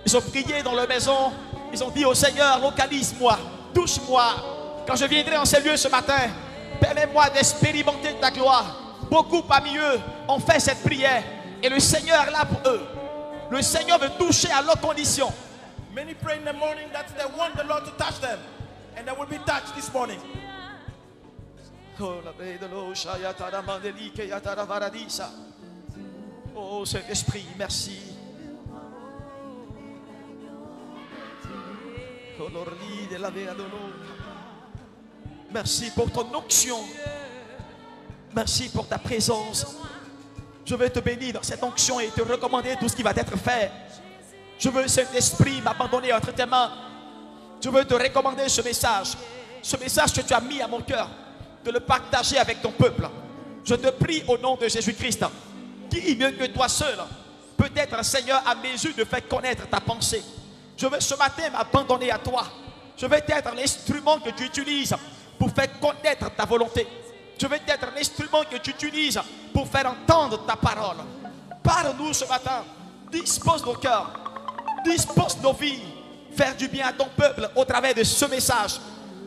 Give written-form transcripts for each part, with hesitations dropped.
Ils ont prié dans leur maison. Ils ont dit au Seigneur, localise-moi, touche-moi. Quand je viendrai en ces lieux ce matin, permets-moi d'expérimenter ta gloire. Beaucoup parmi eux ont fait cette prière. Et le Seigneur est là pour eux. Le Seigneur veut toucher à leurs conditions. Many pray in the morning that they want the Lord to touch them. And they will be touched this morning. Oh Saint-Esprit, merci. Merci pour ton onction. Merci pour ta présence. Je veux te bénir dans cette onction et te recommander tout ce qui va être fait. Je veux, Saint-Esprit, m'abandonner entre tes mains. Je veux te recommander ce message que tu as mis à mon cœur, de le partager avec ton peuple. Je te prie au nom de Jésus-Christ, qui mieux que toi seul peut être, Seigneur, à mesure de faire connaître ta pensée. Je veux ce matin m'abandonner à toi. Je veux être l'instrument que tu utilises pour faire connaître ta volonté. Je veux être l'instrument que tu utilises pour faire entendre ta parole. Parle-nous ce matin. Dispose nos cœurs. Dispose nos vies. Faire du bien à ton peuple au travers de ce message.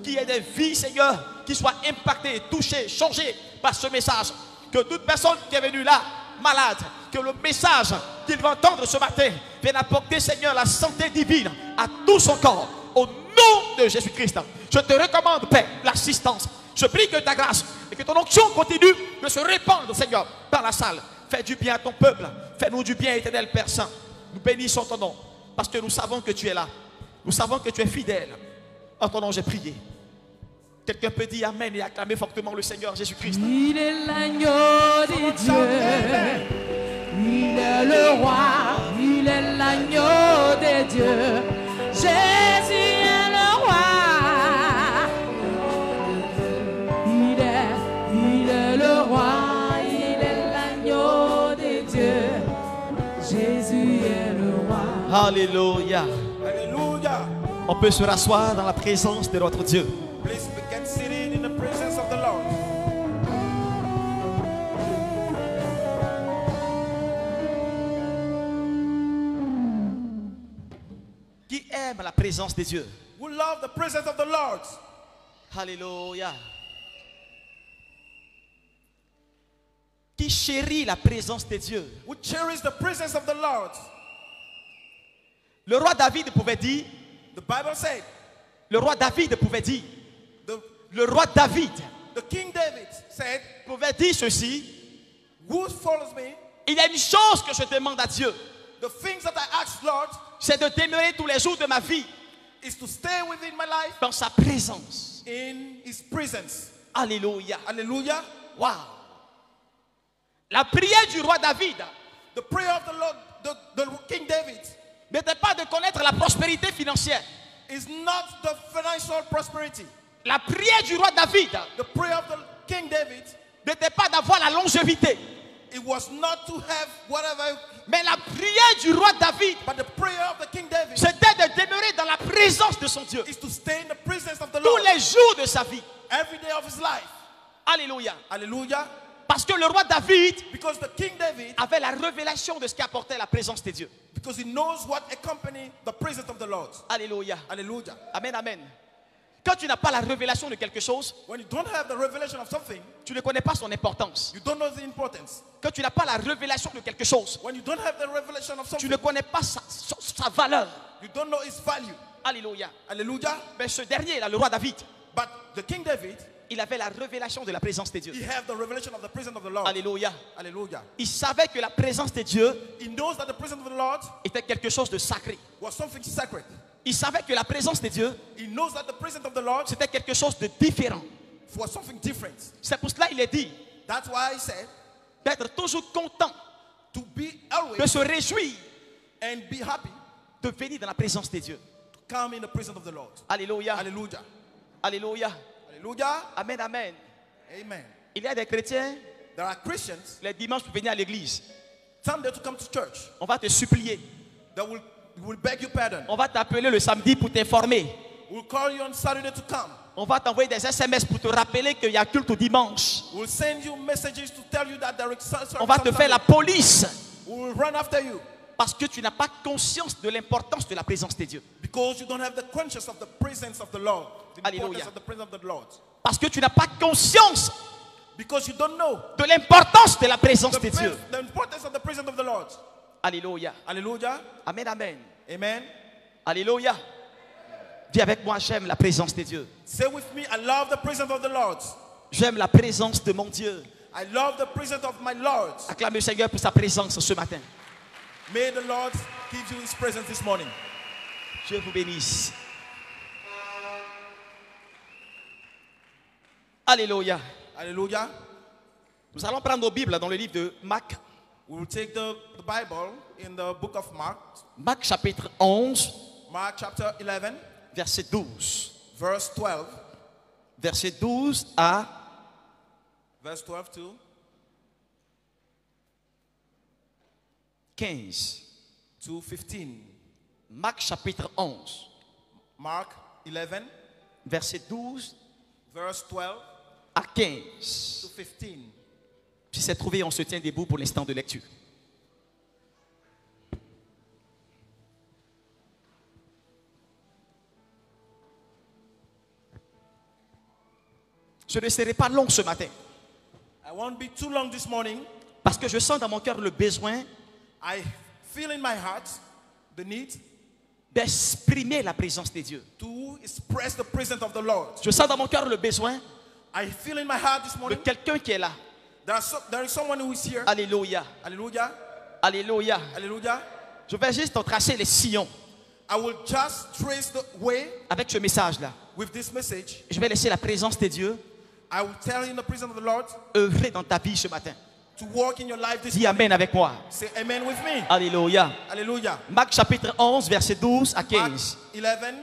Qui est des vies, Seigneur, qui soient impactées, touchées, changées par ce message. Que toute personne qui est venue là, malade, que le message qu'il va entendre ce matin vienne apporter, Seigneur, la santé divine à tout son corps. Au nom de Jésus-Christ, je te recommande, Père, l'assistance. Je prie que ta grâce et que ton onction continue de se répandre, Seigneur, dans la salle. Fais du bien à ton peuple. Fais-nous du bien, éternel Père Saint. Nous bénissons ton nom parce que nous savons que tu es là. Nous savons que tu es fidèle. En ton nom, j'ai prié. Quelqu'un peut dire Amen et acclamer fortement le Seigneur Jésus-Christ. Il est l'agneau des dieux. Il est le roi. Il est l'agneau des dieux. Jésus est le roi. Il est le roi. Il est l'agneau des dieux. Jésus est le roi. Alléluia. Hallelujah. On peut se rasseoir dans la présence de notre Dieu. Please begin sitting in the presence of the Lord. Qui aime la présence de Dieu? Who love the presence of the Lord? Alléluia. Qui chérit la présence de Dieu? Who cherish the presence of the Lord? Le roi David pouvait dire, The Bible said, le roi David pouvait dire, the King David said, pouvait dire ceci: who follows me? il y a une chose que je demande à Dieu, The things that I ask, Lord, c'est de demeurer tous les jours de ma vie is to stay within my life dans sa présence. in His presence. Alléluia. Hallelujah. Wow. La prière du roi David The prayer of the Lord, the King David, n'était pas de connaître la prospérité financière. is not the financial prosperity. La prière du roi David The prayer of the King David, n'était pas d'avoir la longévité. it was not to have whatever, Mais la prière du roi David, but the prayer of the King David c'était de demeurer dans la présence de son Dieu is to stay in the presence of the tous Lord les jours de sa vie. every day of his life. Alléluia. Hallelujah. Parce que le roi David Because the King David, avait la révélation de ce qui apportait la présence de Dieu. because he knows what accompany the presence of the Lord. Alléluia. Hallelujah. Amen, amen. Quand tu n'as pas la révélation de quelque chose, When you don't have the revelation of something, tu ne connais pas son importance. you don't know the importance. Quand tu n'as pas la révélation de quelque chose, When you don't have the revelation of tu something, ne connais pas sa valeur. you don't know its value. Alléluia. Hallelujah. Mais ce dernier, là, le roi David, But the King David, il avait la révélation de la présence de Dieu. he have the revelation of the presence of the Lord. Alléluia. Hallelujah. Il savait que la présence de Dieu He knows that the presence of the Lord était quelque chose de sacré. was something sacred. Il savait que la présence de Dieu, He knows that the presence of the Lord c'était quelque chose de différent. was something different. C'est pour cela qu'il est dit That's why he said d'être toujours content, to be de always se réjouir, and be happy de venir dans la présence de Dieu. to come in the presence of the Lord. Alléluia. Hallelujah. Alléluia. Hallelujah. Amen, amen. Amen. Il y a des chrétiens, There are Christians, les dimanches pour venir à l'église. someday to come to church, On va te supplier. that will beg you pardon. On va t'appeler le samedi pour t'informer. We'll call you on Saturday to come. On va t'envoyer des SMS pour te rappeler qu'il y a culte au dimanche. We'll send you messages to tell you that there is service On va on te faire la Sunday. police We will run after you Parce que tu n'as pas conscience de l'importance de la présence de Dieu. Because you don't have the conscience of the presence of the Lord. The Hallelujah. importance of the presence of the Lord. Parce que tu n'as pas conscience Because you don't know de l'importance de la présence de Dieu. the importance of the presence of the Lord. Alléluia. Hallelujah. Amen, amen. Amen. Alléluia. Dis avec moi, j'aime la présence de Dieu. Say with me, I love the presence of the Lord. J'aime la présence de mon Dieu. I love the presence of my Lord. Acclame le Seigneur pour sa présence ce matin. May the Lord give you his presence this morning. Dieu vous bénisse. Alléluia. Hallelujah. Nous allons prendre nos Bibles dans le livre de Marc. We will take the Bible in the book of Mark. Marc chapitre 11, Mark chapter 11, verset 12. verse 12. Verset 12 à Verse 12 to 15. 15. Marc chapitre 11, Mark 11, verset 12 verse 12 à to 15. 15. Si c'est trouvé, on se tient debout pour l'instant de lecture. Je ne serai pas long ce matin I won't be too long this morning. parce que je sens dans mon cœur le besoin I feel in my heart the need d'exprimer la présence de Dieu. to express the presence of the Lord. Je sens dans mon cœur le besoin I feel in my heart this de morning quelqu'un qui est là. there is someone who is here. Alléluia. Hallelujah. Alléluia. Hallelujah. Je vais juste tracer les sillons I will just trace the way avec ce message-là. with this message. Je vais laisser la présence de Dieu I will tell you in the presence of the Lord œuvrer dans ta vie ce matin. to walk in your life this Dis morning. Amen avec moi. Say amen with me. Alléluia. Hallelujah. Marc chapitre 11, verset 12 à Mark 15. 11,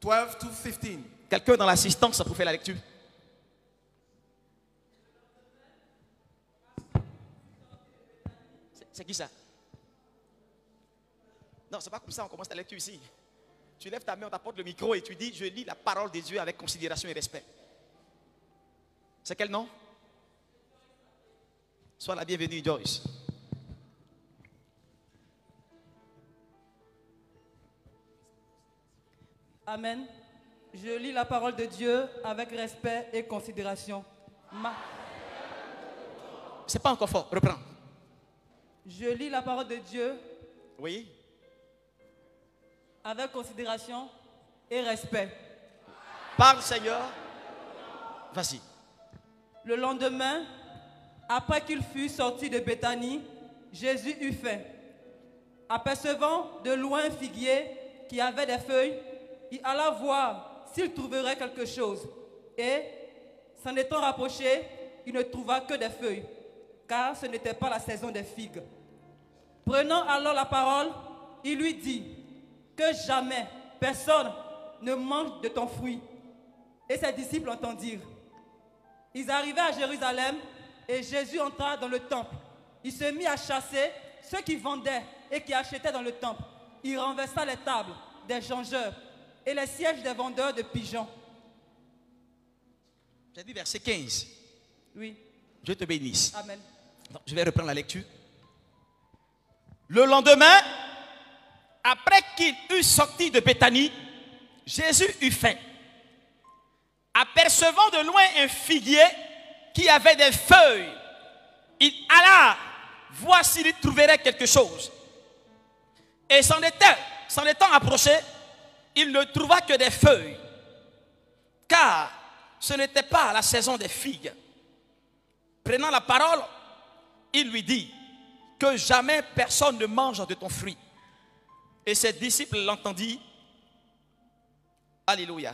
12 to 15. Quelqu'un dans l'assistance pour faire la lecture? C'est qui ça? Non, c'est pas comme ça, on commence la lecture ici. Tu lèves ta main, on t'apporte le micro et tu dis, je lis la parole de Dieu avec considération et respect. C'est quel nom? Sois la bienvenue, Joyce. Amen. Je lis la parole de Dieu avec respect et considération. C'est pas encore fort, reprends. Je lis la parole de Dieu Oui. avec considération et respect. Parle, Seigneur. Vas-y. Le lendemain, après qu'il fut sorti de Béthanie, Jésus eut faim. Apercevant de loin un figuier qui avait des feuilles, il alla voir s'il trouverait quelque chose. Et, s'en étant rapproché, il ne trouva que des feuilles, car ce n'était pas la saison des figues. Prenant alors la parole, il lui dit que jamais personne ne mange de ton fruit. Et ses disciples entendirent. Ils arrivèrent à Jérusalem et Jésus entra dans le temple. Il se mit à chasser ceux qui vendaient et qui achetaient dans le temple. Il renversa les tables des changeurs et les sièges des vendeurs de pigeons. J'ai dit verset 15. Oui, Dieu te bénisse. amen. Donc, je vais reprendre la lecture. Le lendemain, après qu'il eut sorti de Béthanie, Jésus eut faim. Apercevant de loin un figuier qui avait des feuilles, il alla voir s'il y trouverait quelque chose. Et s'en étant approché, il ne trouva que des feuilles, car ce n'était pas la saison des figues. Prenant la parole, il lui dit que jamais personne ne mange de ton fruit. Et ses disciples l'entendirent. Alléluia.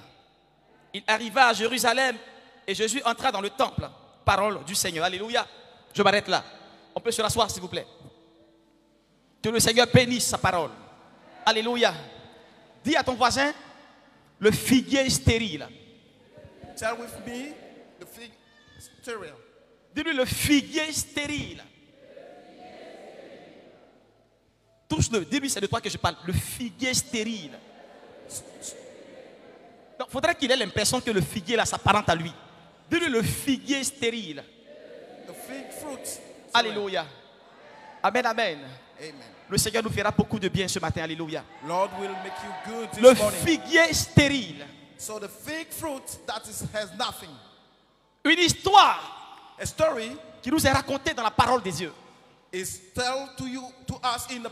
Il arriva à Jérusalem et Jésus entra dans le temple. Parole du Seigneur. Alléluia. Je m'arrête là. On peut se rasseoir s'il vous plaît. Que le Seigneur bénisse sa parole. Alléluia. Dis à ton voisin, le figuier stérile. Tell with me the fig sterile. Dis-lui le figuier stérile. Touche-le. Dis-lui, c'est de toi que je parle. Le figuier stérile. Il faudrait qu'il ait l'impression que le figuier là s'apparente à lui. Dis-lui le figuier stérile. The fig fruit. Alléluia. Amen, amen. Amen. Le Seigneur nous fera beaucoup de bien ce matin. Alléluia. Lord will make you good this Le morning. figuier stérile. So the fig fruit has nothing. Une histoire A story qui nous est racontée dans la parole des dieux. is told to us in the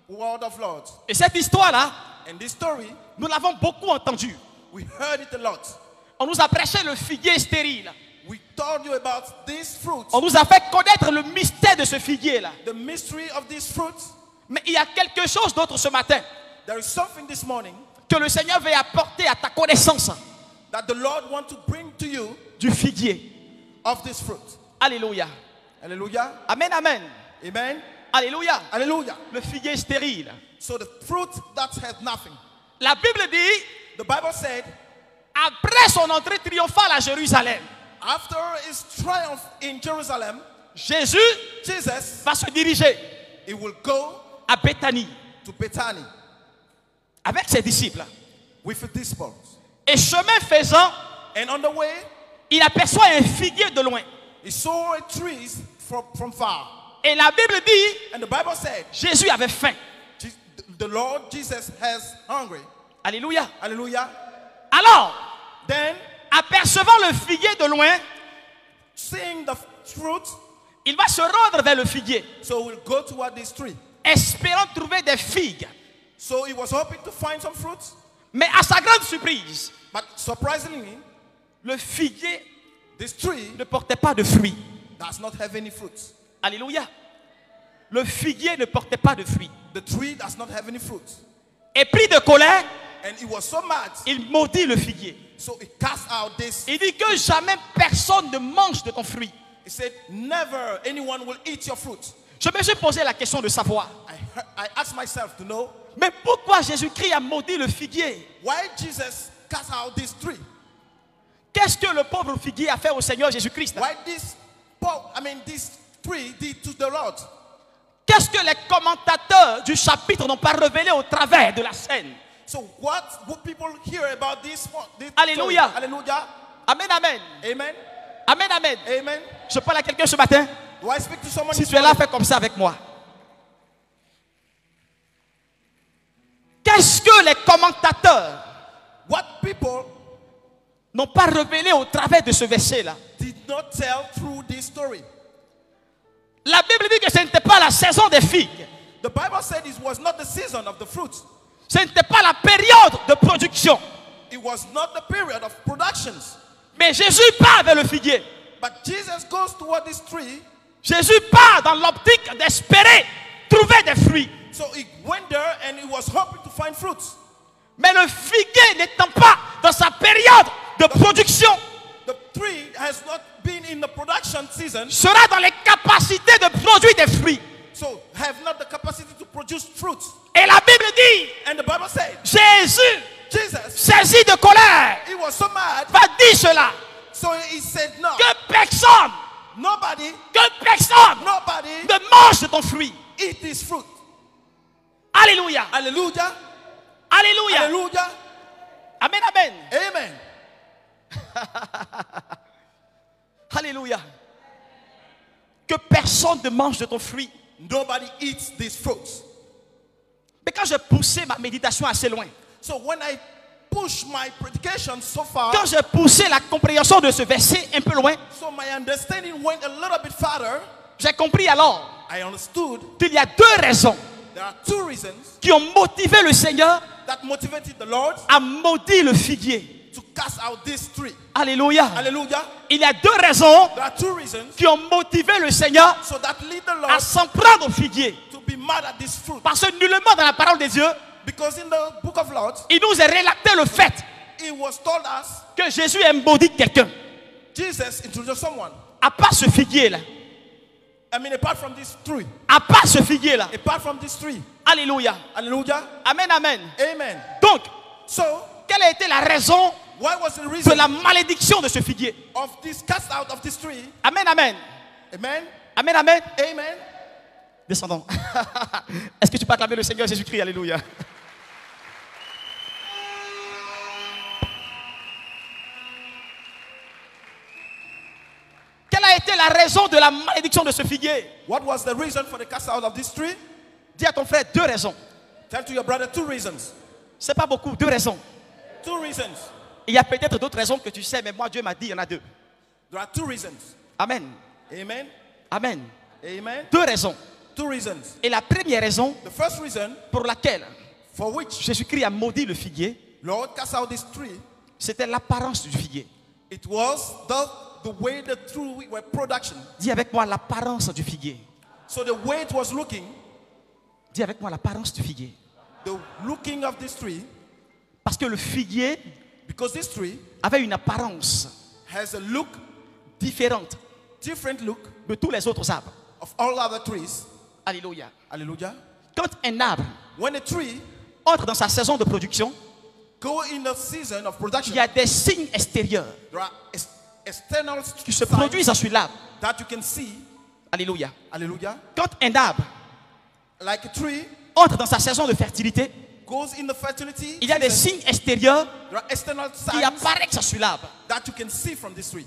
word of Lord. Et cette histoire-là, And this story, nous l'avons beaucoup entendue. we heard it a lot. On nous a prêché le figuier stérile. We told you about this fruit, On nous a fait connaître le mystère de ce figuier-là. the mystery of this fruit. Mais il y a quelque chose d'autre ce matin There is something this morning que le Seigneur veut apporter à ta connaissance that the Lord wants to bring to you du figuier. of this fruit. Alléluia. Hallelujah. Amen, amen. Amen. Alléluia. Hallelujah. Le figuier stérile. So the fruit that has nothing. La Bible dit, The Bible said, après son entrée triomphale à Jérusalem, after his triumph in Jerusalem, Jésus Jesus, va se diriger he will go à Béthanie to Bethany avec ses disciples. with his disciples. Et chemin faisant, And on the way, il aperçoit un figuier de loin. he saw a tree from far. Et la Bible dit, And the Bible said, Jésus avait faim. the Lord Jesus has hungry. Alléluia. Hallelujah. Alors, Then, apercevant le figuier de loin, seeing the fruit, il va se rendre vers le figuier, so we'll go toward this tree. espérant trouver des figues. So he was hoping to find some fruits, Mais à sa grande surprise, but surprisingly, le figuier this tree ne portait pas de fruits. does not have any fruits. Alléluia. Le figuier ne portait pas de fruits. The tree does not have any fruits. Et pris de colère, And he was so mad, il maudit le figuier. so he cast out this. Il dit que jamais personne ne mange de ton fruit. He said, never anyone will eat your fruit. Je me suis posé la question de savoir, I asked myself to know, mais pourquoi Jésus-Christ a maudit le figuier? why Jesus cast out this tree? Qu'est-ce que le pauvre figuier a fait au Seigneur Jésus-Christ? Why this tree did to the Lord? Qu'est-ce que les commentateurs du chapitre n'ont pas révélé au travers de la scène? So what would people hear about this Alléluia. story? Hallelujah. Amen, amen. Amen. Amen, amen. Amen. Je parle à quelqu'un ce matin. Do I speak to someone? Si this tu es là, morning? fais comme ça avec moi. Qu'est-ce que les commentateurs What people n'ont pas révélé au travers de ce verset-là? did not tell through this story. La Bible dit que ce n'était pas la saison des figues. The Bible said it was not the season of the fruit. Ce n'était pas la période de production. It was not the period of productions. Mais Jésus part vers le figuier. But Jesus goes toward this tree. Jésus part dans l'optique d'espérer trouver des fruits. So he went there and he was hoping to find fruits. Mais le figuier n'étant pas dans sa période de production, The tree has not been in the production season, sera dans les capacités de produire des fruits. so have not the capacity to produce fruits. Et la Bible dit, And the Bible said, Jésus, Jesus, saisi de colère, he was so mad, va dire cela, so he said, no, que personne nobody ne mange de ton fruit. eat this fruit. Alléluia. Hallelujah. Alléluia. Hallelujah. Amen, amen. Amen. Alléluia. Que personne ne mange de ton fruit. Nobody eats this fruit. Mais quand j'ai poussé ma méditation assez loin, So when I push my predication so far, quand j'ai poussé la compréhension de ce verset un peu loin, so my understanding went a little bit farther, j'ai compris alors I understood qu'il y a deux raisons there are two reasons qui ont motivé le Seigneur that motivated the Lord à maudire le figuier. to cast out this tree. Alléluia. Hallelujah. Il y a deux raisons There are two reasons qui ont motivé le Seigneur so that lead the à Lord s'en prendre au figuier. to be mad at this fruit. Parce que nullement dans la parole de Dieu, Because in the book of Lord, il nous est relaté le fait it was told us que Jésus a maudit quelqu'un. Jesus introduced someone. À part ce figuier-là. I mean, apart from this tree. À part ce figuier-là. Apart from this tree. Alléluia. Hallelujah. Amen, amen. Amen. Donc, So, quelle a été la raison what was the de reason la malédiction de ce figuier? of this cast out of this tree? Amen, amen. Amen. Amen, amen. Amen. Descendons. Est-ce que tu peux acclamer le Seigneur Jésus-Christ? Alléluia. Quelle a été la raison de la malédiction de ce figuier? What was the reason for the cast out of this tree? Dis à ton frère 2 raisons. Tell to your brother 2 reasons. C'est pas beaucoup, 2 raisons. 2 reasons. Il y a peut-être d'autres raisons que tu sais, mais moi Dieu m'a dit, il y en a 2. There are 2 reasons. Amen. Amen. Amen. Amen. 2 raisons. 2 reasons. Et la première raison The first reason pour laquelle for which Jésus-Christ a maudit le figuier, Lord cast out this tree, c'était l'apparence du figuier. it was the way the tree were production. Dis avec moi l'apparence du figuier. So the way it was looking, Dis avec moi l'apparence du figuier. the looking of this tree, Parce que le figuier because this tree avait une apparence has a look, différente different look de tous les autres arbres. of all other trees. Alléluia. Hallelujah. Quand un arbre When a tree entre dans sa saison de production, go in the season of il production, y a des signes extérieurs there are external qui se signs produisent sur l'arbre. that you can see. Alléluia. Hallelujah. Quand un arbre Like a tree entre dans sa saison de fertilité, goes in the fertility il y a des season, signes extérieurs there are external qui signs apparaissent sur l'arbre. that you can see from this tree.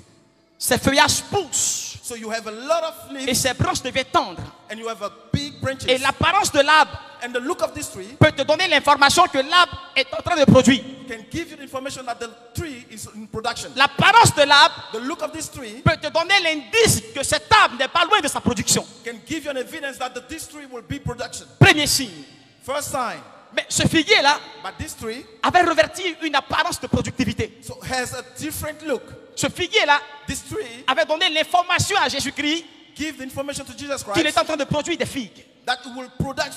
Ses feuillages poussent So you have a lot of et leaves ses branches deviennent tendres. and you have a big branches. Et l'apparence de l'arbre And the look of this tree peut te donner l'information que l'arbre est en train de produire. can give you the information that the tree is in production. L'apparence de l'arbre The look of this tree peut te donner l'indice que cet arbre n'est pas loin de sa production. can give you an evidence that this tree will be production. Premier signe. First sign. Mais ce figuier-là But this tree avait revêtu une apparence de productivité. so has a different look. Ce figuier-là This tree avait donné l'information à Jésus-Christ give the information to Jesus qu'il Christ est en train de produire des figues. that it will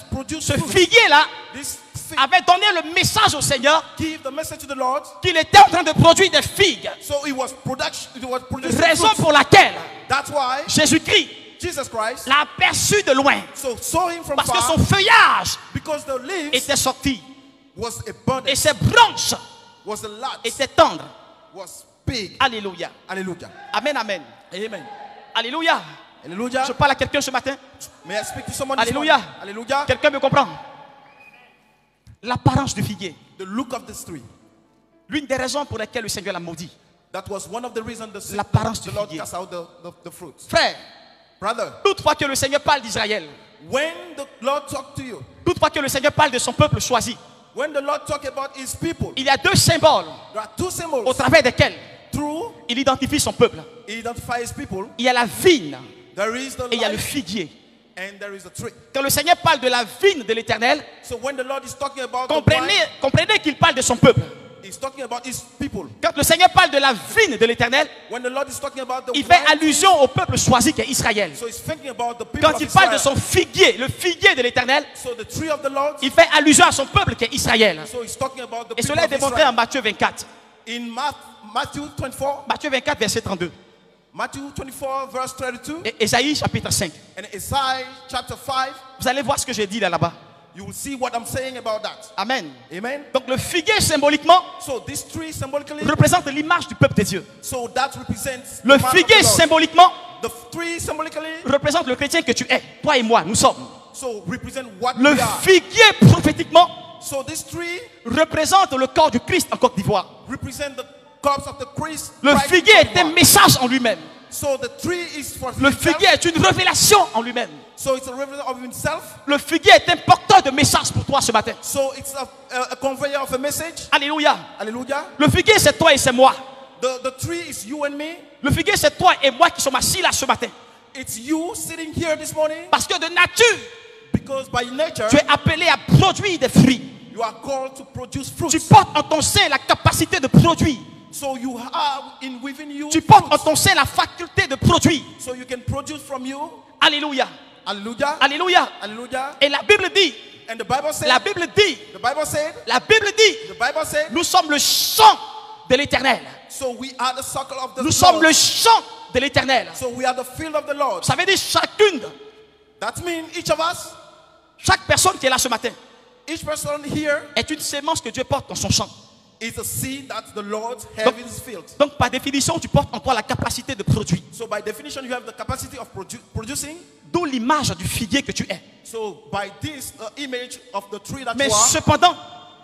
produce Ce fruit. figuier-là This fig avait donné le message au Seigneur give the message to the Lord. qu'il était en train de produire des figues. So it was production. It was producing Raison fruit. pour laquelle That's why Jésus-Christ Jesus Christ l'a aperçu de loin. so saw him from Parce que far son feuillage because the leaves était sorti was et abundant, ses branches was a lot, étaient tendres. was big. Alléluia. Hallelujah. Amen, amen. Amen. Alléluia. Hallelujah. Je parle à quelqu'un ce matin. May I speak to someone this Alléluia. morning? Hallelujah. Quelqu'un me comprend? L'apparence du figuier. The look of this tree. L'une des raisons pour lesquelles le Seigneur l'a maudit. That was one of the reasons L'apparence the du Lord figuier. cast out the fruits. Frère, Brother, toutefois que le Seigneur parle d'Israël, when the Lord talked to you, toutefois que le Seigneur parle de son peuple choisi, when the Lord talked about his people, il y a 2 symboles there are 2 au symbols. travers desquels Through il identifie son peuple. he identifies his people, Il y a la vigne there is the et il y a le life figuier. and there is the tree. Quand le Seigneur parle de la vigne de l'Éternel, So when the Lord is talking about the vine, comprenez qu'il parle de son peuple. he's talking about his people. Quand le Seigneur parle de la vigne de l'Éternel, When the Lord is talking about the il fait vine, allusion au peuple choisi qui est Israël. so he's thinking about the people Quand of il parle de Israel. son figuier, le figuier de l'Éternel, So the tree of the Lord, il fait allusion à son peuple qui est Israël. so he's talking about the Et people cela est of démontré en Israel. Matthieu 24. In Matthew 24, Matthieu 24, verset 32. Matthew 24, verse 32, Et Ésaïe, chapitre 5. and Isaiah chapter 5, Vous allez voir ce que j'ai dit là-bas. you will see what I'm saying about that. Amen. Amen. Donc le figuier, symboliquement, So this tree symbolically, représente l'image du peuple de Dieu. so that represents Le the man of figuier, the Lord. symboliquement, The tree symbolically, représente le chrétien que tu es. Toi et moi, nous sommes. so represent what Le we are. figuier, prophétiquement, So this tree représente le corps du Christ en Côte d'Ivoire. represent the corpse of the Christ. Le Christ figuier in est un Ivoire. message en lui-même. So the tree is for Le himself. figuier est une révélation en lui-même. So it's a revelation of himself. Le figuier est un porteur de message pour toi ce matin. So it's a conveyor of a message. Alléluia. Hallelujah. Le figuier, c'est toi et c'est moi. The tree is you and me. Le figuier, c'est toi et moi qui sommes assis là ce matin. It's you sitting here this morning Parce que de nature, because by nature tu es appelé à produire des fruits. you are called to produce fruits. Tu portes en ton sein la capacité de produire. So you have within you Tu portes en fruits. ton sein la faculté de produire. So you can produce from you. Alléluia. Hallelujah. Alléluia. Hallelujah. Et la Bible dit, And the Bible said, la Bible dit, the Bible said, la Bible dit, the Bible said, nous sommes le champ de l'Éternel. so we are the circle of the Nous sommes Lord. le champ de l'Éternel. So we are the field of the Lord. Ça veut dire chacune, That means each of us, chaque personne qui est là ce matin each person here est une sémence que Dieu porte dans son champ. is a seed that the Lord has Donc, in his field. donc par définition, tu portes en toi la capacité de produire. So by definition, you have the capacity of producing. D'où l'image du figuier que tu es. So by this image of the tree that Mais you are, cependant,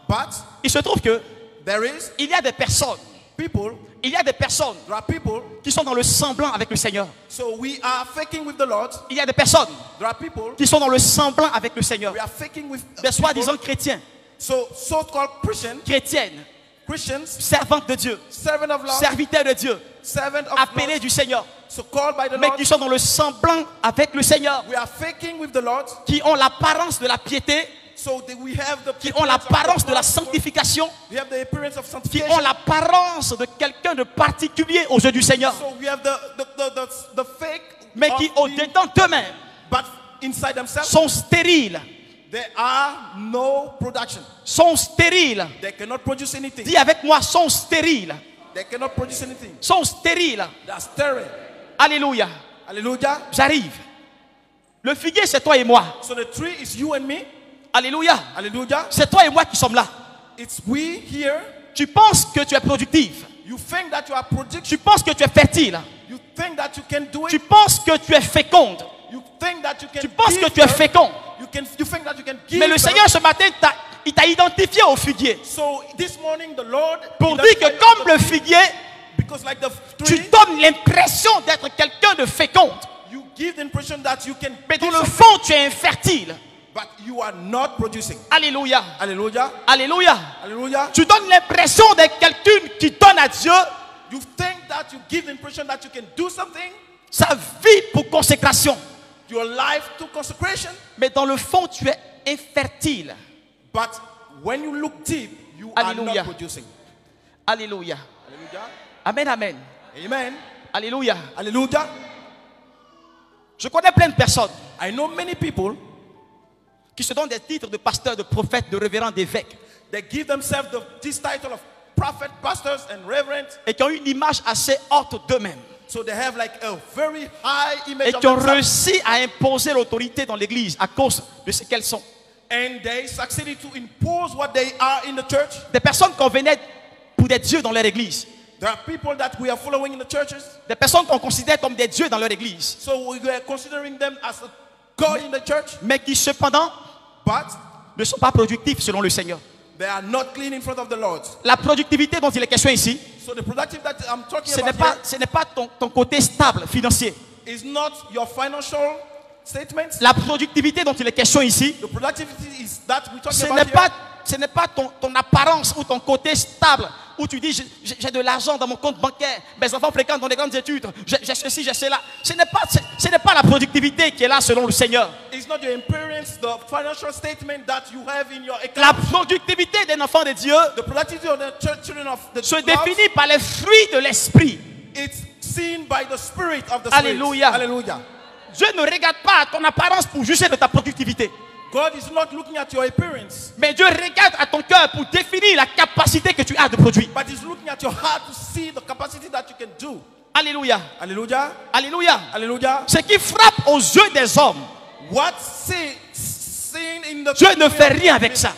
but il se trouve que there is il y a des personnes, people, Il y a des personnes There are people, qui sont dans le semblant avec le Seigneur. so we are faking with the Lord. Il y a des personnes There are people, qui sont dans le semblant avec le Seigneur. we are faking with Des people. soi-disant chrétiens, So-called chrétiennes, Christians, servantes de Dieu, servant of Lord, serviteurs de Dieu, servant of appelés Lord, du Seigneur, so called by the mais Lord. qui sont dans le semblant avec le Seigneur, We are faking with the Lord, qui ont l'apparence de la piété, so that we have the qui ont l'apparence de la sanctification, We have the appearance of qui sanctification. ont l'apparence de quelqu'un de particulier aux yeux du Seigneur, So we have the fake, mais of qui being- au-dedans d'eux-mêmes but inside themselves, sont stériles, there are no production. sont stériles. They cannot produce anything. Dis avec moi, sont stériles, They cannot produce anything. sont stériles. They are sterile. Alléluia. Hallelujah. J'arrive. Le figuier, c'est toi et moi. So the tree is you and me. Alléluia. Hallelujah. C'est toi et moi qui sommes là. It's we here. Tu penses que tu es productif. You think that you are productive. Tu penses que tu es fertile. You think that you can do Tu it. penses que tu es féconde. You think that you can Tu penses que give tu es birth. fécond. You think that you can give Mais le birth. Seigneur ce matin, il t'a identifié au figuier. So this morning the Lord Pour dire que comme le figuier, because like the tu tree, donnes l'impression d'être quelqu'un de féconde. you give the impression that you can Mais do dans le something, fond, tu es infertile. but you are not producing. Alléluia. Hallelujah. Alléluia. Hallelujah. Tu donnes l'impression d'être quelqu'un qui donne à Dieu You think that you give the impression that you can do something, sa vie pour consécration. your life to consecration, Mais dans le fond, tu es infertile. but when you look deep, you are Hallelujah. not producing. Alléluia. Hallelujah. Amen, amen. Amen. Alléluia. Hallelujah. Je connais plein de personnes I know many people, qui se donnent des titres de pasteur, de prophète, de révérend, d'évêque they give themselves this title of prophet, pastors, and reverend. et qui ont une image assez haute d'eux-mêmes So they have like a very high image et of qui ont themselves. réussi à imposer l'autorité dans l'église à cause de ce qu'elles sont. And they succeeded to impose what they are in the church. Des personnes qu'on venait pour des dieux dans leur église. There are people that we are following in the churches. Des personnes qu'on considère comme des dieux dans leur église. So we are considering them as a God in the church, Mais qui cependant but ne sont pas productifs selon le Seigneur. they are not clean in front of the Lord. La productivité dont il est question ici, So the productive that I'm talking ce n'est about pas, ce n'est pas ton côté stable financier. here is not your financial statements. La productivité dont il est question ici, The productivity is that we're talking ce about n'est here. pas, ce n'est pas ton apparence ou ton côté stable où tu dis j'ai de l'argent dans mon compte bancaire, mes enfants fréquentent dans les grandes études, j'ai ceci, j'ai cela. Ce n'est pas la productivité qui est là selon le Seigneur. It's not your appearance, the financial statement that you have in your La account. productivité d'un enfant de Dieu The productivity of the children of the se Lord, définit par les fruits de l'esprit. it's seen by the spirit of the Hallelujah. spirit. Hallelujah. Dieu ne regarde pas ton apparence pour juger de ta productivité. God is not looking at your appearance, Mais Dieu regarde à ton cœur pour définir la capacité que tu as de produire. but He's looking at your heart to see the capacity that you can do. Alléluia. Hallelujah. Alléluia. Hallelujah. Ce qui frappe aux yeux des hommes, What's seen in the Dieu ne fait rien avec ça.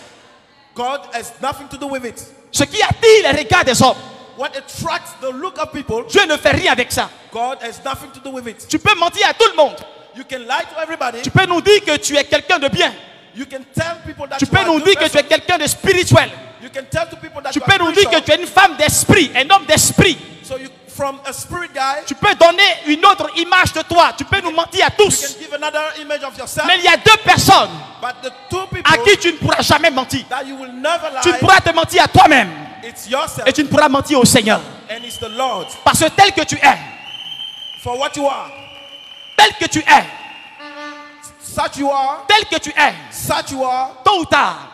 God has nothing to do with it. Ce qui attire les regards des hommes, What attracts the look of people, Dieu ne fait rien avec ça. God has nothing to do with it. Tu peux mentir à tout le monde. You can lie to everybody. Tu peux nous dire que tu es quelqu'un de bien. You can tell people that Tu you peux are a nous good dire que tu person. es quelqu'un de spirituel. You can tell to people that Tu you peux are nous dire que spiritual. tu es une femme d'esprit, un homme d'esprit. So you, from a spirit guy, Tu peux donner une autre image de toi. Tu peux nous mentir à you tous. can give another image of yourself. Mais il y a deux personnes But the two à people qui tu ne pourras jamais mentir. that you will never Tu ne lie, pourras te mentir à toi-même it's yourself et tu ne pourras mentir au Seigneur. and it's the Lord. Parce que tel que tu es, For what you are, tel que tu es, such you are, tel que tu es, such you are. tôt ou tard,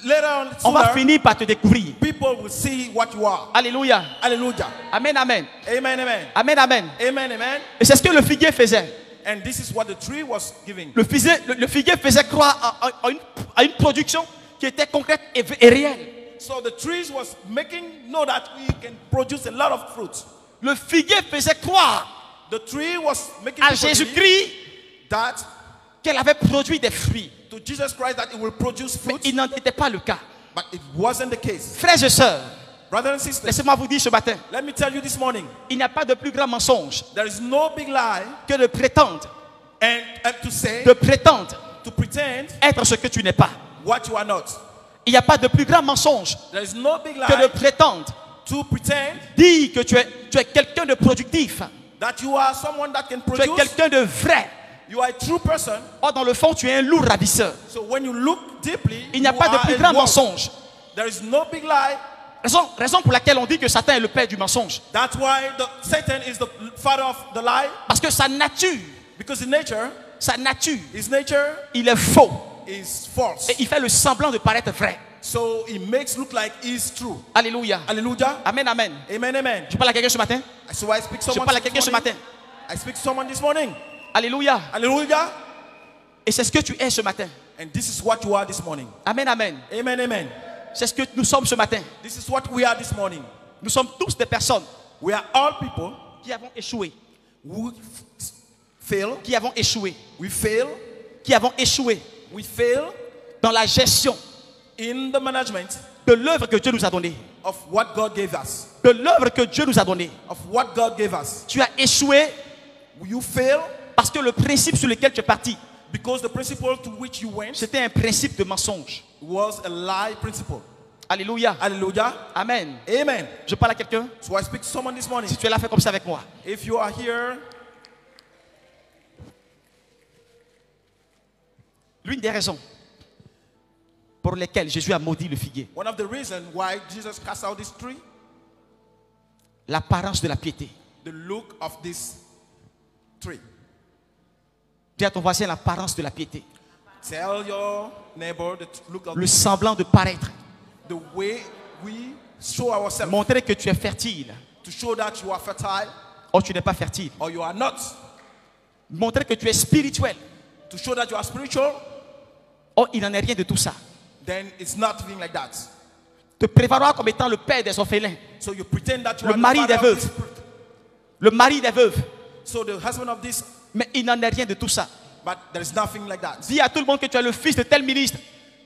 Later on, on va sooner, finir par te découvrir. people will see what you are. Alléluia. Hallelujah. Amen, amen. Amen, amen. Amen, amen. Amen, amen. Et c'est ce que le figuier faisait. And this is what the tree was giving. Le figuier faisait croire à une production qui était concrète et réelle. So the trees was making know that we can produce a lot of fruit. Le figuier faisait croire The tree was making à people believe Jésus-Christ that qu'elle avait produit des fruits. to Jesus Christ that it will produce Mais fruit, il n'en était pas le cas. but it wasn't the case. Frères et sœurs, Brothers and sisters, laissez-moi vous dire ce matin, let me tell you this morning, il n'y a pas de plus grand mensonge there is no big lie que de prétendre, and to say, to pretend être ce que tu n'es pas. what you are not. Il n'y a pas de plus grand mensonge There is no big que de lie prétendre to pretend Dis que tu es quelqu'un de productif. that you are someone that can Tu es produce. quelqu'un de vrai. You are a true person. Or, dans le fond, tu es un loup ravisseur. So when you look deeply, Il n'y a you pas de are plus a grand wolf. mensonge. There is no big lie. Raison pour laquelle on dit que Satan est le père du mensonge. That's why Satan is the father of the lie. Parce que sa nature, Because his nature il est faux. is false. Et il fait le semblant de paraître vrai. So he makes look like he's true. Alléluia. Hallelujah. Amen, amen. Amen, amen. Je parle à quelqu'un ce matin. So I speak to Je someone parle à this quelqu'un ce morning. matin. I speak to someone this morning. Alléluia. Hallelujah. Et c'est ce que tu es ce matin. And this is what you are this morning. Amen, amen. Amen, amen. C'est ce que nous sommes ce matin. This is what we are this morning. Nous sommes tous des personnes We are all people qui avons échoué. who fail. Qui avons échoué. We fail. Qui avons échoué We fail dans la gestion in the management de l'œuvre que Dieu nous a donnée. of what God gave us. De l'œuvre que Dieu nous a donnée. Of what God gave us. Tu as échoué You fail parce que le principe sur lequel tu es parti, because the principle to which you went c'était un principe de mensonge. was a lie principle. Alléluia. Hallelujah. Amen. Amen. Je parle à quelqu'un. So I speak to someone this morning. Si tu es là, fais comme ça avec moi. If you are here, L'une des raisons pour lesquelles Jésus a maudit le figuier, one of the reasons why Jesus cast out this tree, l'apparence de la piété. the look of this tree. Dis à ton voisin l'apparence de la piété. Tell your neighbor the look of Le semblant de paraître. the way we show ourselves. Montrer que tu es fertile. To show that you are fertile Or tu n'es pas fertile. or you are not. Montrer que tu es spirituel. To show that you are spiritual, Or il n'en est rien de tout ça. then it's nothing like that. Te prévaloir comme étant le père des orphelins. So you pretend that you Le are mari the des father of veuves. this. Le mari des veuves. So the husband of this, Mais il n'en est rien de tout ça. but there is nothing like that. Dis à tout le monde que tu es le fils de tel ministre.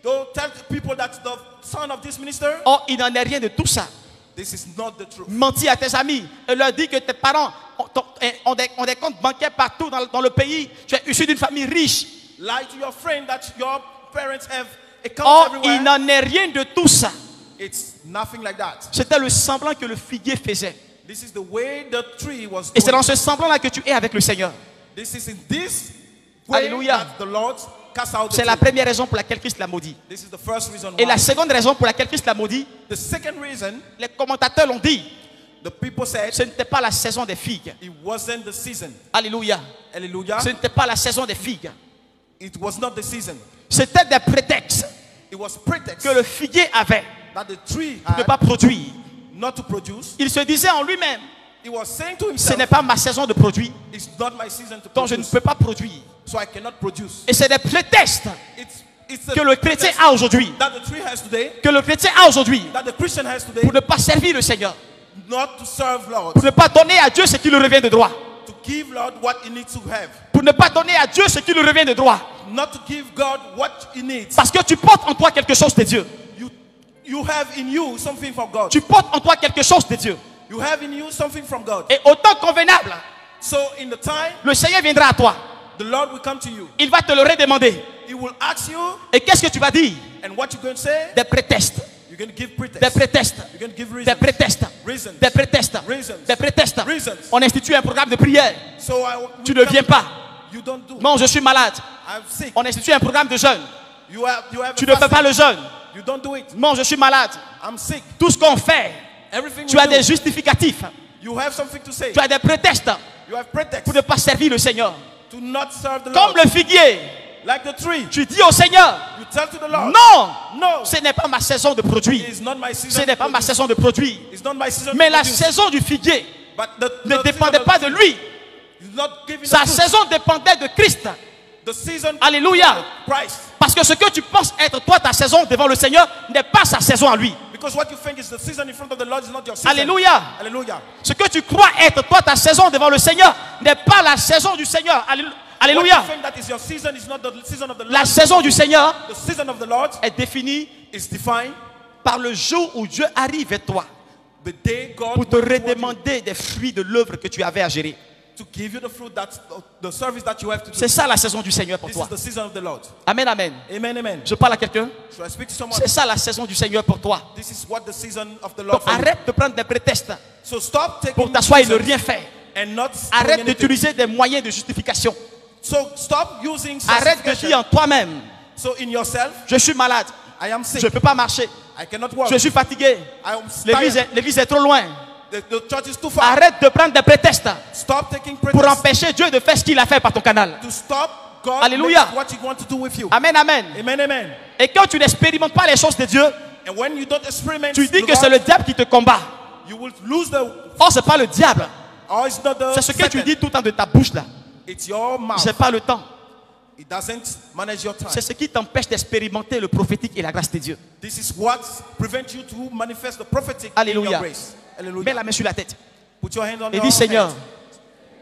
Don't tell people that the son of this minister, Or il n'en est rien de tout ça. this is not the truth. Mentir à tes amis et leur dire que tes parents ont des comptes bancaires partout dans le pays. Tu es issu d'une famille riche. Lie to your friend that your parents have accounts Or il everywhere. n'en est rien de tout ça. It's nothing like that. C'était le semblant que le figuier faisait. This is the way the tree was Et c'est doing. dans ce semblant-là que tu es avec le Seigneur. This is in this way Alléluia. that the Lord cast out the C'est la tree. première raison pour laquelle Christ l'a maudit. This is the first reason Et why. la seconde raison pour laquelle Christ l'a maudit, The second reason, les commentateurs l'ont dit, the people said ce n'était pas la saison des figues. it wasn't the season. Alléluia. Hallelujah. Ce n'était pas la saison des figues. It was not the season. C'était des prétextes It was pretext que le figuier avait that the tree pour ne had pas produire. not to produce. Il se disait en lui-même, He was saying to ce himself, n'est pas ma saison de produire, it's not my season to donc je ne produce, peux pas produire. so I cannot produce. Et c'est des prétextes It's a que le chrétien pretext a aujourd'hui, that the tree has today, que le chrétien a aujourd'hui, that the Christian has today, pour ne pas servir le Seigneur, not to serve Lord, pour ne pas donner à Dieu ce qui lui revient de droit, to give Lord what he needs to have, pour ne pas donner à Dieu ce qui lui revient de droit, not to give God what he needs. parce que tu portes en toi quelque chose de Dieu. You have in you something from God. Tu portes en toi quelque chose de Dieu. You have in you something from God. Et au temps convenable, So in the time, le Seigneur viendra à toi. the Lord will come to you. Il va te le redemander. He will ask you, Et qu'est-ce que tu vas dire? and what you're going to say, Des prétextes. you're going to give Des pretext. prétextes. You're going to give Des reasons. prétextes. Reasons. Des prétextes. Reasons. Des prétextes. Reasons. On institue un programme de prière. So Tu ne viens pas. You don't do. Non, je suis malade. I'm sick. On institue un programme de jeûne. You have Tu a ne fais pas le jeûne. You don't do it. Non, je suis malade. I'm sick. Tout ce qu'on fait, Everything tu we as do, des justificatifs. you have something to say. Tu as des prétextes You have pretext pour ne pas servir le Seigneur. to not serve the Comme Lord. le figuier, Like the tree. tu dis au Seigneur, You tell to the Lord, non, no, ce n'est pas ma saison de produire. it's not my season. Ce n'est pas ma saison de produire. It's not my season. Mais to la produce. saison du figuier But ne the dépendait season pas of- de lui. He's not giving Sa the fruit. saison dépendait de Christ. The season Alléluia. of Christ. Parce que ce que tu penses être toi ta saison devant le Seigneur n'est pas sa saison à lui. Because what you think is the season in front of the Lord is not your season. Alléluia. Hallelujah. Ce que tu crois être toi ta saison devant le Seigneur n'est pas la saison du Seigneur. Alléluia. What you think that is your season is not the season of the Lord. La saison du Seigneur The season of the Lord est définie is defined par le jour où Dieu arrive vers toi the day God pour te will reward you, redemander des fruits de l'œuvre que tu avais à gérer. to give you the fruit, that's the service that you have to do. C'est ça la saison du Seigneur pour This toi. is the season of the Lord. Amen, amen. Amen, amen. Je parle à quelqu'un. Should I speak to someone? C'est ça la saison du Seigneur pour toi. This is what the season of the Lord Donc for you. arrête de prendre des prétextes So stop taking pour t'asseoir et ne reasons rien faire. and not Arrête doing anything. d'utiliser des moyens de justification. So stop using Arrête de justification. dire en toi-même, So in yourself, je suis malade, I am sick. je ne peux pas marcher, I cannot work. je suis fatigué, I am tired. l'église est trop loin. The church is too far. Arrête de prendre des prétextes Stop taking pour pretense empêcher Dieu de faire ce qu'il a fait par ton canal. to stop God Alléluia. makes what He wants to do with you. Amen, amen. Amen, amen. Et quand tu n'expérimentes pas les choses de Dieu, And when you don't experiment, tu dis the que c'est Lord, le diable qui te combat. you will lose the. Or, ce n'est pas le diable. Or it's not the. C'est ce que tu Satan. dis tout le temps de ta bouche là. It's your mouth. C'est pas le temps. It doesn't manage your time. C'est ce qui t'empêche d'expérimenter le prophétique et la grâce de Dieu. This is what prevents you to manifest the prophetic in Alléluia. your grace. Mets Hallelujah. la main sur la tête Put your hand on et your dis Seigneur, head.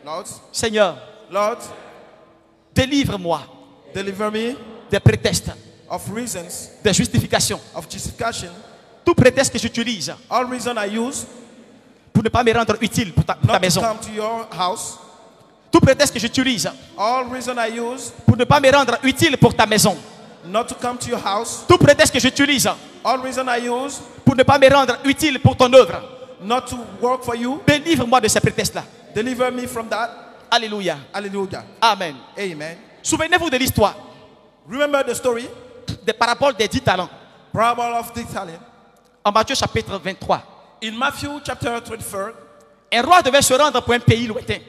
Lord, Seigneur, Lord, délivre-moi deliver me des prétextes, of reasons des justifications. of justification. Tout prétexte que j'utilise All reason I use pour ne pas me rendre utile pour ta not to maison. come to your house. Tout prétexte que j'utilise All reason I use pour ne pas me rendre utile pour ta maison. not to come to your house. Tout prétexte que j'utilise All reason I use pour ne pas me rendre utile pour ton œuvre. not to work for you. Délivre-moi de ces prétextes-là. Deliver me from that. Alléluia. Hallelujah. Amen. Amen. Souvenez-vous de l'histoire Remember the story, des paraboles des 10 talents. parable of the talent. En Matthieu chapitre 23. In Matthew chapter 24, Un roi devait se rendre pour un pays lointain.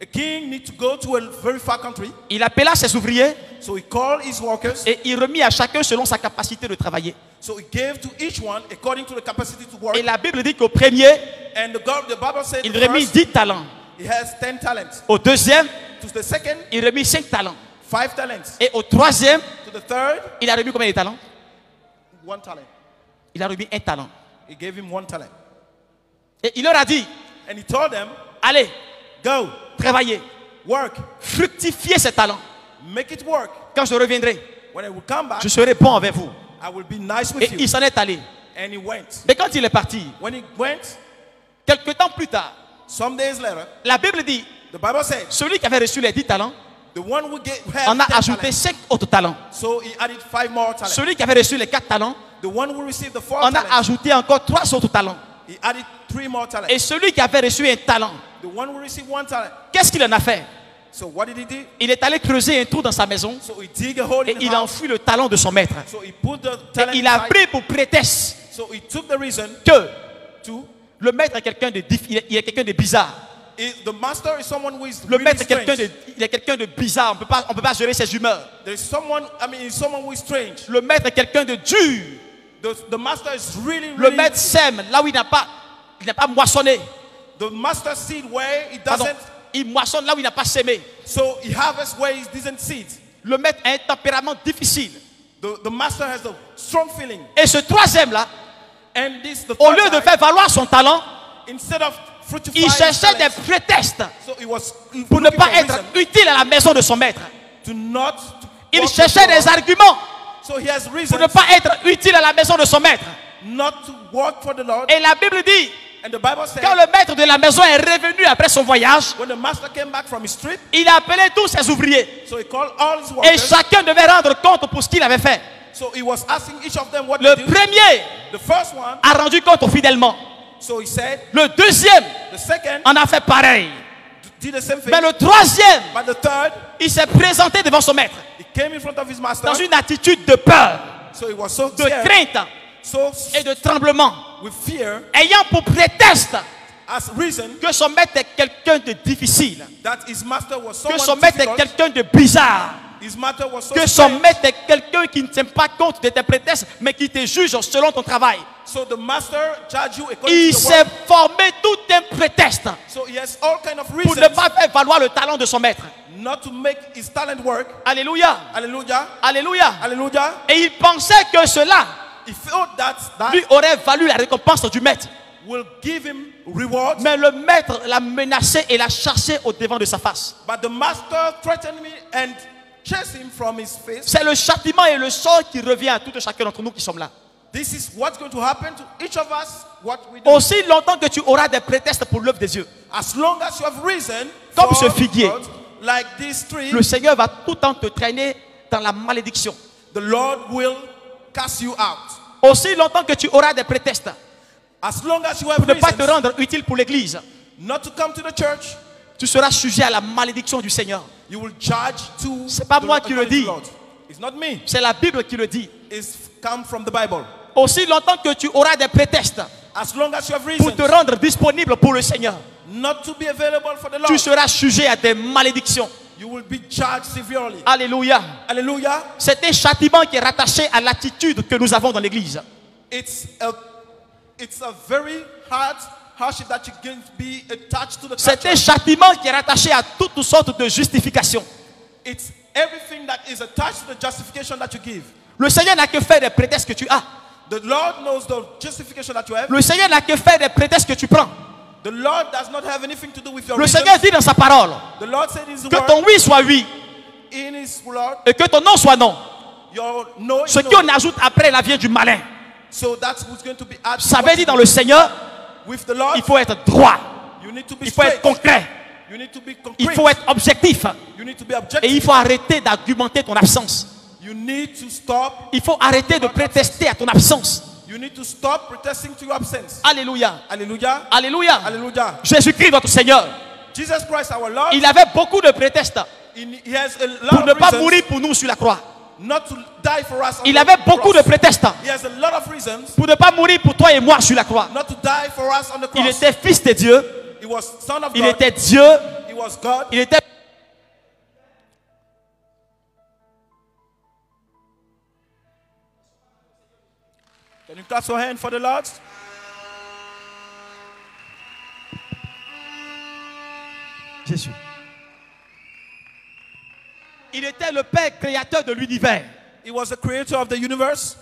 a king need to go to a very far country. Il appela ses ouvriers So he called his workers. et il remit à chacun selon sa capacité de travailler. So he gave to each one according to the capacity to work. Et la Bible dit qu'au premier, And the Bible said il the remit first, 10 talents. he has 10 talents. Au deuxième, To the second, il remit 5 talents. 5 talents. Et au troisième, To the third, il a remis combien de talents? 1 talent. Il a remis 1 talent. He gave him 1 talent. Et il leur a dit, And he told them, allez, go, travaillez, work, fructifiez ces talents. make it work. Quand je reviendrai, When I will come back, je serai bon avec vous. I will be nice Et with you. il s'en est allé. And he went. Mais quand il est parti, When he went, quelque temps plus tard, some days later, la Bible dit, the Bible said, celui qui avait reçu les 10 talents the one who had en a 10 ajouté talents. 5 autres talents. So he added 5 more talents. Celui qui avait reçu les 4 talents The one who received the 4 en a talents, ajouté encore 3 autres talents. he added 3 more talents. Et celui qui avait reçu un talent, The one who received 1 talent. qu'est-ce qu'il en a fait? So what did he do? Il est allé creuser un trou dans sa maison So he dig a hole et in the il a house. enfoui le talent de son maître. So he put the Et talent il a inside. pris pour prétexte So he took the reason que to le maître est quelqu'un de il est quelqu'un de bizarre. the master is someone who is Le really maître est quelqu'un strange. il est quelqu'un de bizarre. On peut pas gérer ses humeurs. There is someone, he's someone who is strange. Le maître est quelqu'un de dur. The master is really, Le really, maître sème là où il n'a pas moissonné. the master seed where he Pardon. doesn't, Il moissonne là où il n'a pas sémé. so he harvests where he doesn't seed. Le maître a un tempérament difficile. The master has a strong feeling. Et ce troisième là, And this, the au third lieu de guy, faire valoir son talent, instead of fructifying il his cherchait des talents, prétextes so he was pour ne looking pas for être reason utile à la maison de son maître. to not Il walk cherchait with des God. arguments So he has pour reason ne pas être utile à la maison de son maître. not to work for the Lord. Et la Bible dit, And the Bible says, quand le maître de la maison est revenu après son voyage, when the master came back from his trip, il a appelé tous ses ouvriers. so he called all his Et workers. chacun devait rendre compte pour ce qu'il avait fait. So he was asking each of them what Le they did. premier The first one, a rendu compte fidèlement. so he said, Le deuxième the second en a fait pareil. did the same thing. Mais le troisième, But the third, il s'est présenté devant son maître he came in front of his master. dans une attitude de peur, So he was so de scared, crainte so et de tremblement, with fear, ayant pour prétexte as reason que son maître est quelqu'un de difficile, that his master was que son someone maître est difficult. quelqu'un de bizarre, His master was so que son strange. maître est quelqu'un qui ne tient pas compte de tes prétextes, mais qui te juge selon ton travail. So the master judged you according Il to the s'est word. formé tout un prétexte So he has all kind of pour reasons ne pas faire valoir le talent de son maître. not to make his talent work. Alléluia, Hallelujah. alléluia. Hallelujah. Et il pensait que cela He felt that lui aurait valu la récompense du maître. will give him reward. Mais le maître l'a menacé et l'a chassé au devant de sa face. But the master threatened me and chased him from his face. C'est le châtiment et le sort qui revient à tout un chacun d'entre nous qui sommes là. This is what's going to happen to each of us, what we do. Aussi longtemps que tu auras des prétextes pour l'œuvre des yeux, As long as you have reason Comme for ce figuier. God, like this tree, le Seigneur va tout le temps te traîner dans la malédiction. the Lord will cast you out. Aussi longtemps que tu auras des prétextes As long as you have pour ne pas te reasons rendre utile pour l'église, not to come to the church, tu seras sujet à la malédiction du Seigneur. you will charge to C'est pas the moi qui le dis. Lord. It's not me. C'est la Bible qui le dit. It's come from the Bible. Aussi longtemps que tu auras des prétextes As long as you have pour reasons te rendre disponible pour le Seigneur, not to be available for the tu Lord, seras sujet à des malédictions. you will be charged severely. Alléluia. Hallelujah. C'est un châtiment qui est rattaché à l'attitude que nous avons dans l'église. It's a very hard hardship that you can be attached to the C'est un church. châtiment qui est rattaché à toutes sortes de justifications. It's everything that is attached to the justification that you give. Le Seigneur n'a que faire des prétextes que tu as. The Lord knows the justification that you have. Le Seigneur n'a que faire des prétextes que tu prends. The Lord does not have anything to do with your Le reasons. Seigneur dit dans sa parole The Lord said in His que word, ton oui soit oui in His word, et que ton non soit non. your no is Ce no. qu'on ajoute après la vient du malin. So that's what's going to be added. Ça veut dire dans le Seigneur, With the Lord, il faut être droit, you need to be il faut être straight. concret, You need to be concrete. il faut être objectif You need to be et objective. il faut arrêter d'argumenter ton absence. You need to stop. Il faut arrêter de prétester à ton absence. You need to stop protesting to your absence. Alléluia. Hallelujah. Alléluia. Hallelujah. Jésus-Christ, notre Seigneur, Jesus Christ, our Lord, il avait beaucoup de prétextes he has a lot pour ne of pas reasons mourir pour nous sur la croix. not to die for us. on Il the avait beaucoup de cross. prétextes He has a lot of reasons pour ne pas mourir pour toi et moi sur la croix. not to die for us on the Il cross. était fils de Dieu, He was Son of il God. était Dieu, He was God. il était... Can you clap your hand for the Lord? Jésus. Il était le Père créateur de l'univers. He was the creator of the universe.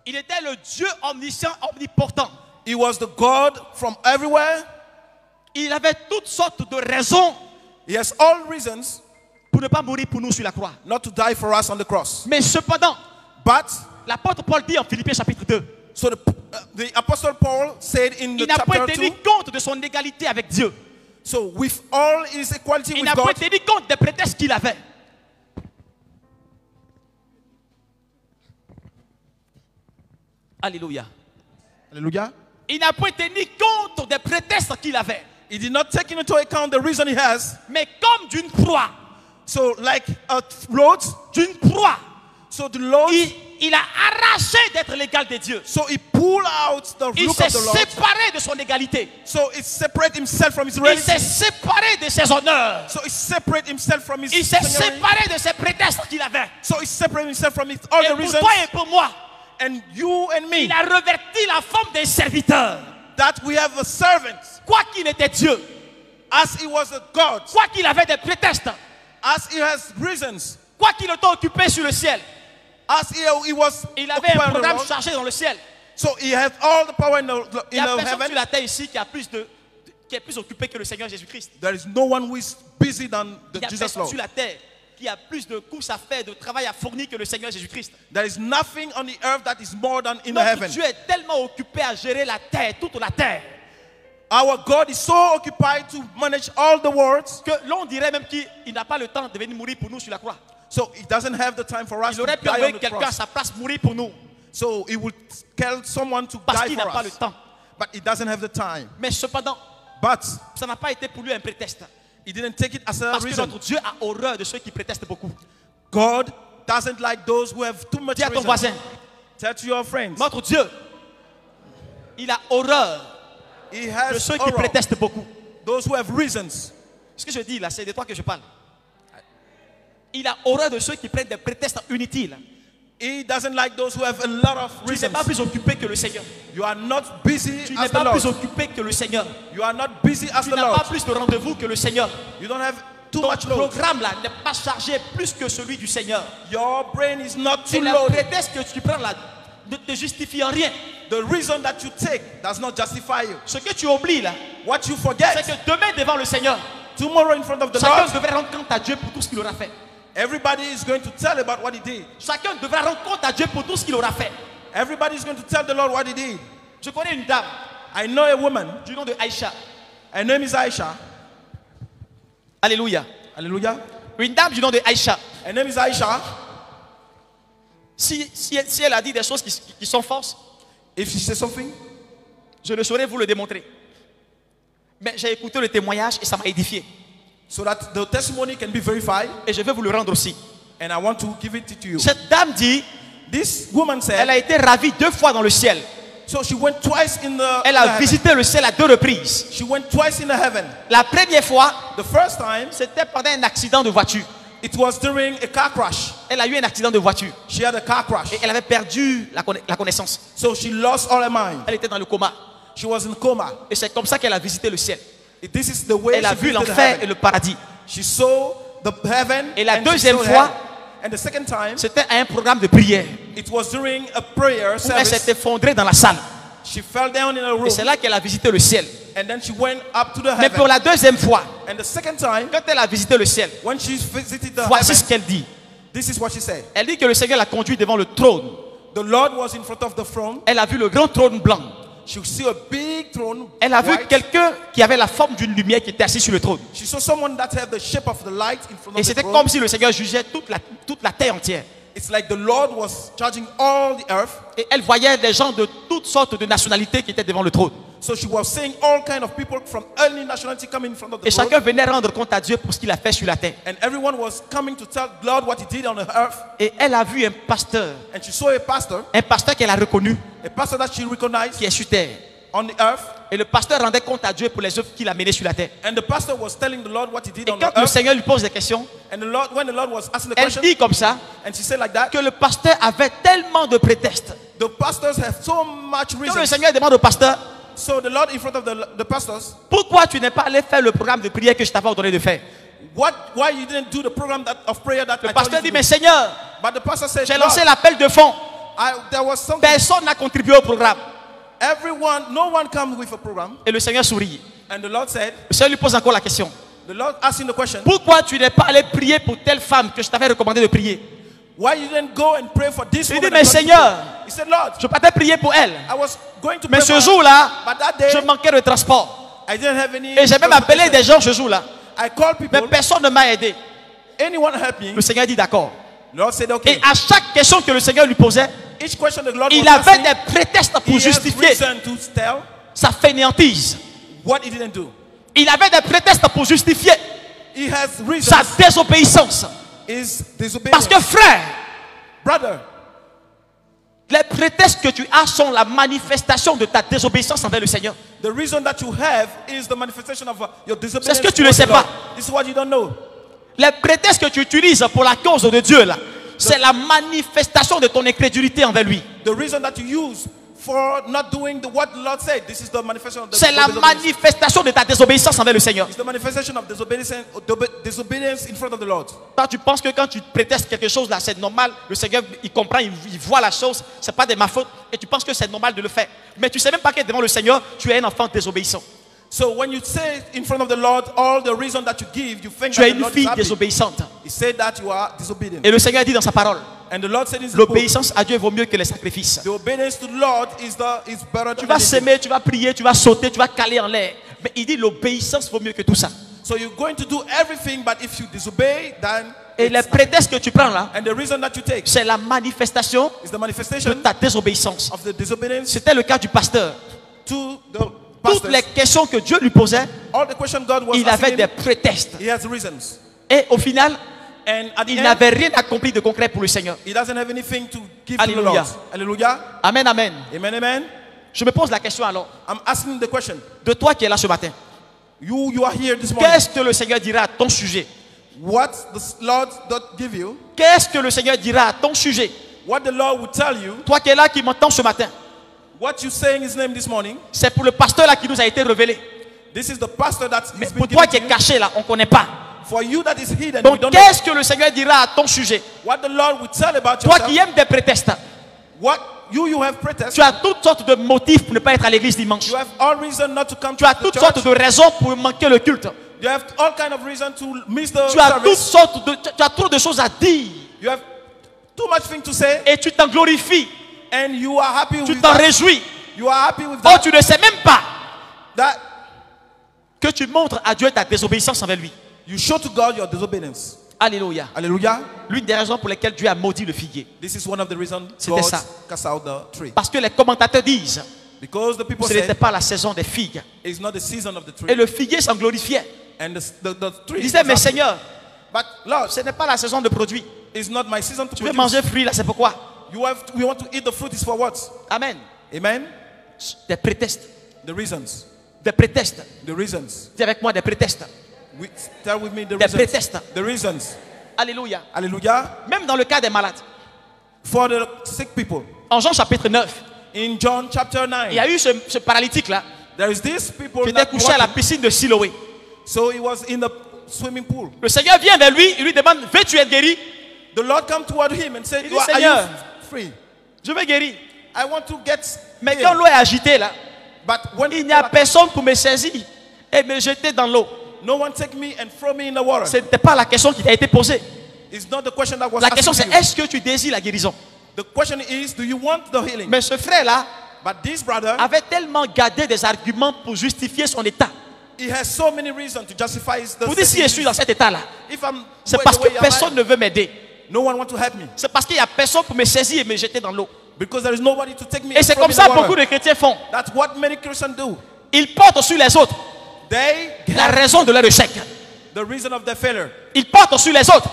Il était le Dieu omniscient, omnipotent. He was the God from everywhere. Il avait toutes sortes de raisons He has all reasons pour ne pas mourir pour nous sur la croix. not to die for us on the cross. Mais cependant, But, l'apôtre Paul dit en Philippiens chapitre 2, so the Apostle Paul said in the il n'a point chapter tenu 2, compte de son égalité avec Dieu. so with all his equality Il with n'a point God, tenu compte des prétextes qu'il avait. Alléluia. hallelujah, Il n'a point tenu compte des prétextes qu'il avait. he did not take into account the reason he has. Mais comme d'une proie, So like a load, d'une proie, so the Lord, il a arraché d'être l'égal de Dieu. so he pulled out the Il look s'est of the Lord. séparé de son égalité. So he separate himself from his Il reality. s'est séparé de ses honneurs. So he separate himself from his Il s'est seigneury. séparé de ses prétextes qu'il avait. So he separate himself from his, all Et the pour reasons. toi et pour moi, And you and me, il a revêti la forme d'un serviteur. that we have a servant, Quoi qu'il était Dieu, as he was a God, quoi qu'il avait des prétextes, as he has reasons, quoi qu'il était occupé sur le ciel, as he was il avait un occupied on the programme road. chargé dans le ciel. So he has all the power in Il n'y a the personne sur heaven. la terre ici qui est plus occupé que le Seigneur Jésus-Christ. There is no one who is busy than Il n'y a Jesus personne Lord. sur la terre qui a plus de courses à faire, de travail à fournir que le Seigneur Jésus-Christ. There is nothing on the earth that is more than in the Notre heaven. Dieu est tellement occupé à gérer la terre, toute la terre, Our God is so occupied to manage all the worlds, que l'on dirait même qu'il n'a pas le temps de venir mourir pour nous sur la croix. so he doesn't have the time for us Il to aurait pu die on envoyer the quelqu'un à cross. sa place mourir pour nous, So he would tell someone to parce die qu'il for n'a pas le us, temps. but he doesn't have the time. Mais cependant, But ça n'a pas été pour lui un prétexte. he didn't take it as a Parce que reason. notre Dieu a horreur de ceux qui prétestent beaucoup. God doesn't like those who have too much Dis à ton reason. voisin, Tell to your friends. notre Dieu, il a horreur He de has ceux qui horror. prétestent beaucoup. Those who have reasons. Ce que je dis là, c'est de toi que je parle. Il a horreur de ceux qui prennent des prétextes inutiles. He doesn't like those who have a lot of Tu n'es reasons. pas plus occupé que le Seigneur. You are not busy Tu as n'es the pas Lord. plus occupé que le Seigneur. You are not busy as Tu the n'as pas Lord. plus de rendez-vous que le Seigneur. You don't have too Ton much load. programme là n'est pas chargé plus que celui du Seigneur. Your brain is not Et too le loaded. prétexte que tu prends là ne te justifie en rien. The reason that you take does not justify you. Ce que tu oublies là, What you c'est forget, que demain devant le Seigneur, tomorrow in front of the chacun Lord, devrait rendre compte à Dieu pour tout ce qu'il aura fait. everybody is going to tell about what he did. Chacun devrait rendre compte à Dieu pour tout ce qu'il aura fait. Everybody is going to tell the Lord what he did. Je connais une dame I know a woman. du nom de Aïcha. Her name is Aisha. Alléluia. Hallelujah. Une dame du nom de Aïcha. Her name is Aisha. Si elle a dit des choses qui sont fausses, If she says something, je ne saurais vous le démontrer. Mais j'ai écouté le témoignage et ça m'a édifié. so that the testimony can be verified, Et je vais vous le rendre aussi. and I want to give it to you. Cette dame dit, This woman elle said, a été ravie 2 fois dans le ciel. so she went twice in the, Elle in the a heaven. visité le ciel à 2 reprises. She went twice in the heaven. La première fois, The first time, c'était pendant un accident de voiture. it was during a car crash. Elle a eu un accident de voiture. She had a car crash. Et elle avait perdu la connaissance. So she lost all her mind. Elle était dans le coma. She was in coma. Et c'est comme ça qu'elle a visité le ciel. This is the way Elle a she vu visited l'enfer et heaven. le paradis. She saw the heaven. Et la and she deuxième saw fois, hell. And the second time, c'était à un programme de prière it was during a prayer où elle s'est service. effondrée dans la salle. She fell down in a room. Et c'est là qu'elle a visité le ciel. And then she went up to the Mais pour heaven. la deuxième fois, And the second time, quand elle a visité le ciel, when she visited the voici ce heaven, qu'elle dit. this is what she said. Elle dit que le Seigneur l'a conduite devant le trône. The Lord was in front of the throne. Elle a vu le grand trône blanc. She saw a big throne. Elle a vu white. quelqu'un qui avait la forme d'une lumière qui était assis sur le trône. She saw someone that had the shape of the light in front Et of the c'était throne. comme si le Seigneur jugeait toute la terre entière. It's like the Lord was charging all the earth. Et elle voyait des gens de toutes sortes de nationalités qui étaient devant le trône. So she was seeing all kind of people from any nationality coming in front of the Et throne. chacun venait rendre compte à Dieu pour ce qu'il a fait sur la terre. And everyone was coming to tell God what he did on the earth. Et elle a vu un pasteur qu'elle a reconnu, a pastor that she recognized qui est sur terre. on the earth. Et le pasteur rendait compte à Dieu pour les œuvres qu'il a menées sur la terre. And the pastor was telling the Lord what he did Et on quand the le earth. Seigneur lui pose des questions, And the Lord, when the Lord was asking the elle question, dit comme ça and she said like that, que le pasteur avait tellement de prétextes. the pastors have so much Quand le reasons. Seigneur demande au pasteur, So the Lord in front of the pastors, pourquoi tu n'es pas allé faire le programme de prière que je t'avais ordonné de faire? why you didn't do the program of prayer that Le I told pasteur you dit, to mais do? Seigneur, But the pastor said, j'ai Lord, lancé l'appel de fonds. there was something. Personne n'a contribué au programme. No one comes with a program. Et le Seigneur sourit. And the Lord said, Le Seigneur lui pose encore la question. the Lord asking the question, Pourquoi tu n'es pas allé prier pour telle femme que je t'avais recommandé de prier? why you didn't go and pray for this Il woman? dit, mais that God Seigneur, prayed? He said, Lord, je partais prier pour elle. I was going to Mais pray ce for her, jour-là, but that day, je manquais de transport. I didn't have any. Et j'ai même appelé des gens ce jour-là. I called Mais people. personne ne m'a aidé. Anyone help me? Le Seigneur dit d'accord. The Lord said, Et okay. à chaque question que le Seigneur lui posait, Each question the Lord il was avait asking, des prétextes he pour has justifier reason to tell sa fainéantise. what he didn't do. Il avait des prétextes pour justifier He has sa reasons. désobéissance. Is disobedience. Parce que frère, Brother, les prétextes que tu as sont la manifestation de ta désobéissance envers le Seigneur. the reason that you have is the manifestation of your disobedience. C'est ce que tu ne towards sais the Lord. pas. This is what you don't know. Les prétextes que tu utilises pour la cause de Dieu là, c'est la manifestation de ton incrédulité envers lui. The reason that you use for not doing what the Lord said, this is the manifestation of the C'est la disobedience. manifestation de ta désobéissance envers le Seigneur. It's the manifestation of disobedience in front of the Lord. Toi, tu penses que quand tu prétestes quelque chose là, c'est normal. Le Seigneur, il comprend, il voit la chose. C'est pas de ma faute. Et tu penses que c'est normal de le faire. Mais tu sais même pas que devant le Seigneur, tu es un enfant désobéissant. So when you say in front of the Lord all the reason that you give, you think Tu that es the une Lord is fille happy. désobéissante. He said that you are disobedient. Et le Seigneur dit dans sa parole, And the Lord said in his book, l'obéissance à Dieu vaut mieux que les sacrifices. the obedience to the Lord is better Tu than vas anything. s'aimer, tu vas prier, tu vas sauter, tu vas caler en l'air. Mais il dit l'obéissance vaut mieux que tout ça. So you're going to do everything, but if you disobey, then Et les prétextes que tu prends là, and the reason that you take c'est la manifestation is the de manifestation ta désobéissance. of the disobedience C'était le cas du pasteur. to the Toutes pastors. les questions que Dieu lui posait, All the question God was il avait asking des him, prétextes. he has reasons. Et au final, And at the il end, n'avait rien accompli de concret pour le Seigneur. he doesn't have anything to give to the Alléluia. Lord. Hallelujah. Amen, amen. Amen, amen. Je me pose la question alors, I'm asking the question. de toi qui es là ce matin, You are here this morning. qu'est-ce que le Seigneur dira à ton sujet? What the Lord does give you, Qu'est-ce que le Seigneur dira à ton sujet? what the Lord will tell you, Toi qui es là, qui m'entends ce matin, what you say in his name this morning, c'est pour le pasteur là qui nous a été révélé. this is the pastor that Mais is been pour toi given qui to es you. caché là, on ne connaît pas. For you that is hidden, we Donc don't know. qu'est-ce que le Seigneur dira à ton sujet? What the Lord will tell about Toi yourself. qui aimes des prétextes, What you have protest. tu as toutes sortes de motifs pour ne pas être à l'église dimanche. You have all reason not to come Tu as to the toutes church. sortes de raisons pour manquer le culte. You have all kind of reason to miss the Tu as toutes service. sortes de, tu as trop de choses à dire You have too much thing to say, et tu t'en glorifies, and you are happy tu with t'en that. réjouis. You are happy with Oh, that. tu ne sais même pas That que tu montres à Dieu ta désobéissance envers lui. You show to God your disobedience. Alléluia. Hallelujah. L'une des raisons pour lesquelles Dieu a maudit le figuier. This is one of the reasons C'était God ça. cast out the tree. Parce que les commentateurs disent Because the people que ce n'était said pas la saison des figues. it's not the season of the Et tree. le figuier s'en glorifiait. And the tree Il disait, was mais happy. Seigneur, But Lord, ce n'est pas la saison de produits. it's not my season to Tu veux produce. manger fruit là, c'est pourquoi? We want to eat the fruit is for what? Amen. Amen. Des prétextes. The reasons. Des prétextes. The reasons. Dis avec moi des prétextes. Tell with me the Des reasons. prétextes. The reasons. Alléluia. Hallelujah. Même dans le cas des malades. For the sick people. En Jean chapitre 9, In John chapter 9, il y a eu ce paralytique là there is this people qui était that couché à la walking. piscine de Siloé. So he was in the swimming pool. Le Seigneur vient vers lui, il lui demande, veux-tu être guéri? The Lord come toward him and said, Il dit, are Seigneur, you free? je veux guérir. I want to get Mais healed. quand l'eau est agitée là, But when il n'y a personne pour me saisir et me jeter dans l'eau. no one take me and throw me in the water. Ce n'était pas la question qui t'a été posée. It's not the question that was La question asked c'est, you. est-ce que tu désires la guérison? The question is, do you want the healing? Mais ce frère là But this brother, avait tellement gardé des arguments pour justifier son état. he has so many reasons to justify his Pour dire si je suis dans cet état là, If I'm c'est the parce way que I am, personne ne veut m'aider. no one want to help me. C'est parce qu'il n'y a personne pour me saisir et me jeter dans l'eau. Because there is nobody to take me Et and c'est throw comme me in ça the water. beaucoup de chrétiens font. That's what many Christians do. Ils portent sur les autres They la have raison de leur échec. the reason of their failure. Ils portent sur les autres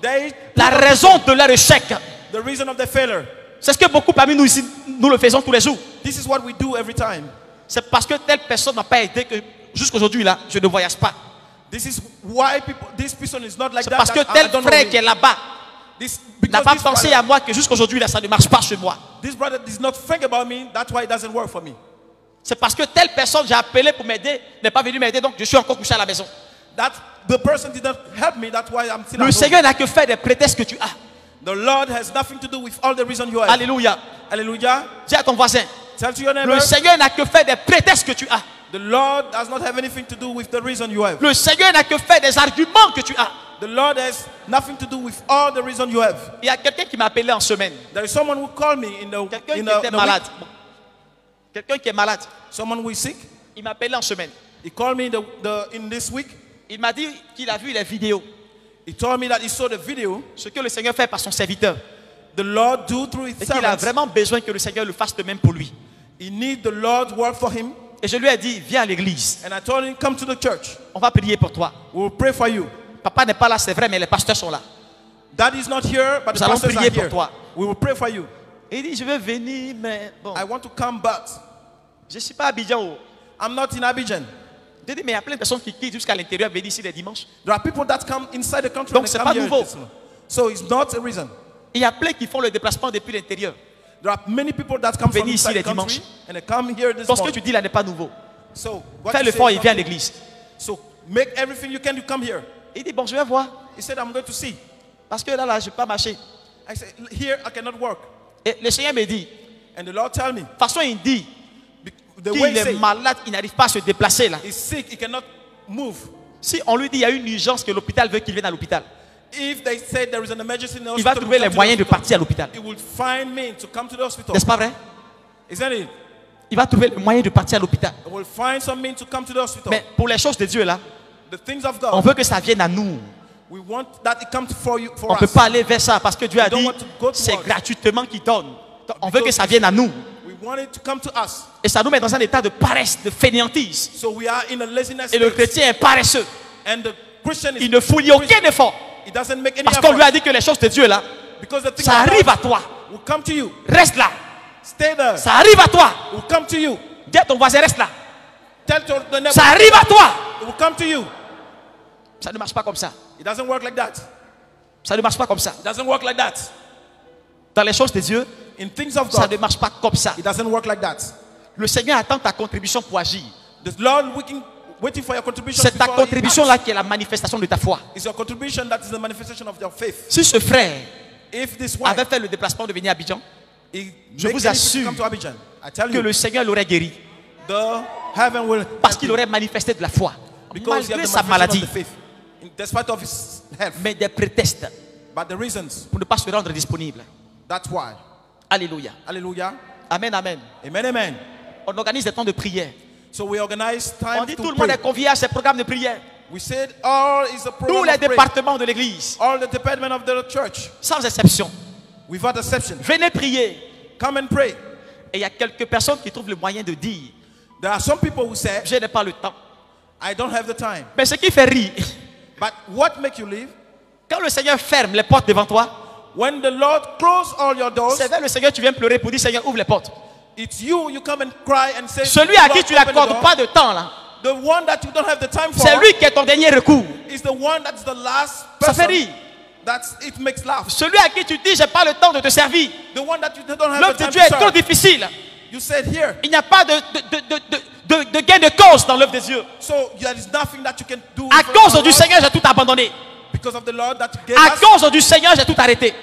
They la raison de leur échec. the reason of their failure. C'est ce que beaucoup parmi nous ici, nous le faisons tous les jours. This is what we do every time. C'est parce que telle personne n'a pas aidé que jusqu'aujourd'hui là, je ne voyage pas. This is why people. This person is not like C'est that. parce que that I tel don't know frère him. qui est là-bas This, n'a because pas this pensé brother, à moi que jusqu'aujourd'hui là, ça ne marche pas chez moi. this brother does not think about me. That's why it doesn't work for me. C'est parce que telle personne j'ai appelé pour m'aider n'est pas venue m'aider, donc je suis encore couché à la maison. That the person did not help me. That's why I'm still Le at home. Seigneur n'a que fait des prétextes que tu as. The Lord has nothing to do with all the reason you have. Alléluia. Hallelujah. Dis à ton voisin, Tell to your neighbor. le Seigneur n'a que fait des prétextes que tu as. The Lord does not have anything to do with the reason you have. Le Seigneur n'a que fait des arguments que tu as. The Lord has nothing to do with all the reason you have. Il y a quelqu'un qui m'a appelé en semaine. There is someone who called me in the Quelqu'un in qui the, était in the malade. week. Bon. Quelqu'un qui est malade. Someone who is sick. Il m'a appelé en semaine. He called me in this week. Il m'a dit qu'il a vu les vidéos. He told me that he saw the video. Ce que le Seigneur fait par son serviteur. The Lord do through his Et qu'il a servants. vraiment besoin que le Seigneur le fasse de même pour lui. He need the Lord work for him. Et je lui ai dit, viens à l'église. And I told him, come to the church. On va prier pour toi. We will pray for you. Papa n'est pas là, c'est vrai, mais les pasteurs sont là. Dad is not here, but Nous the allons pastors are prier pour here. toi. We will pray for you. Et il dit, je veux venir, mais bon, I want to come, but je ne suis pas à Abidjan. Oh. I'm not in Abidjan. Je dis, mais il y a plein de personnes qui quittent jusqu'à l'intérieur, venir ici les dimanches. There are people that come inside the country Donc, and c'est they pas come here. nouveau. So it's not a reason. Il y a plein qui font le déplacement depuis l'intérieur. There are many people that come from Venez ici inside les the country dimanches. and they come here this Donc ce que morning. tu dis là n'est pas nouveau. So what Fais you l'effort say et is viens à not- l'église. So make everything you can to come here. Il dit, bon, je vais voir. He said, I'm going to see. Parce que là, je ne peux pas marcher. I said, here I cannot work. Et le Seigneur me dit, de And the Lord tell me, toute façon, il dit the way qu'il he est say, malade, il n'arrive pas à se déplacer là. he's sick, he cannot move. Si on lui dit, il y a une urgence que l'hôpital veut qu'il vienne à l'hôpital, If they say there is an emergency in the il va hospital, trouver we les come to the moyens de hospital. partir à l'hôpital. He will find me to come to the hospital. N'est-ce pas vrai? Isn't it? Il va trouver les moyens de partir à l'hôpital. He will find some means to come to the hospital. Mais pour les choses de Dieu là, The things of on God, veut que ça vienne à nous. we want that it comes for you, for On ne peut us. pas aller vers ça parce que Dieu a We don't dit, want to go c'est towards. gratuitement qu'il donne. Donc, on veut que ça vienne à nous. We want it to come to us. Et ça nous met dans un état de paresse, de fainéantise. So we are in a laziness Et le state. chrétien est paresseux. And the Christian Il is ne fournit aucun effort. he doesn't make any Parce qu'on lui a effort. dit que les choses de Dieu là, Because the thing ça of arrive God à toi. will come to you. Reste là. Stay there. Ça arrive à toi. It will come to you. Dis à ton voisin, reste là. Tell to the neighbor. Ça arrive à toi. It will come to you. Ça ne marche pas comme ça. It doesn't work like that. Ça ne marche pas comme ça. It doesn't work like that. Dans les choses de Dieu, In things of ça ne God, marche pas comme ça. it doesn't work like that. Le Seigneur attend ta contribution pour agir. The Lord waiting for your contribution. C'est ta before he contribution acts. là qui est la manifestation de ta foi. It's your contribution that is the manifestation of your faith. Si ce frère If this wife, avait fait le déplacement de venir à Abidjan, he je make vous anything to assure come to Abidjan, I tell que you, le Seigneur l'aurait guéri. the heaven will Parce help qu'il you. aurait manifesté de la foi. Because he Malgré has the sa manifestation maladie. of the faith, despite of his health. Mais des prétextes But the reasons, pour ne pas se rendre disponible. that's why. Alléluia. Hallelujah. Amen, amen. Amen, amen. On organise des temps de prière. So we organize On time dit to tout le monde pray. est convié à ces programmes de prière. We said all is a Tous program les of prayer. départements de l'église, All the department of the church, sans exception. without exception. Venez prier. Come and pray. Et il y a quelques personnes qui trouvent le moyen de dire, There are some people who say, je n'ai pas le temps. I don't have the time. Mais ce qui fait rire, But what makes you leave? quand le Seigneur ferme les portes devant toi, When the Lord close all your doors, c'est vers le Seigneur que tu viens pleurer pour dire, Seigneur, ouvre les portes. it's you come and cry and say, Celui à qui "Lord, tu open the n'accordes door." pas de temps, là, The one that you don't have the time for c'est lui qui est ton dernier recours. is the one that's the last Ça fait person rire. that it makes laugh. Celui à qui tu dis, j'ai pas le temps de te servir. The one that you don't have L'œuvre the de time Dieu to est trop serve. difficile. You said here. Il n'y a pas de gain de cause dans l'œuvre de Dieu. So there is nothing that you can do À for cause the du Lord Seigneur, j'ai tout abandonné. because of the Lord that gave À us. cause du Seigneur, j'ai tout arrêté.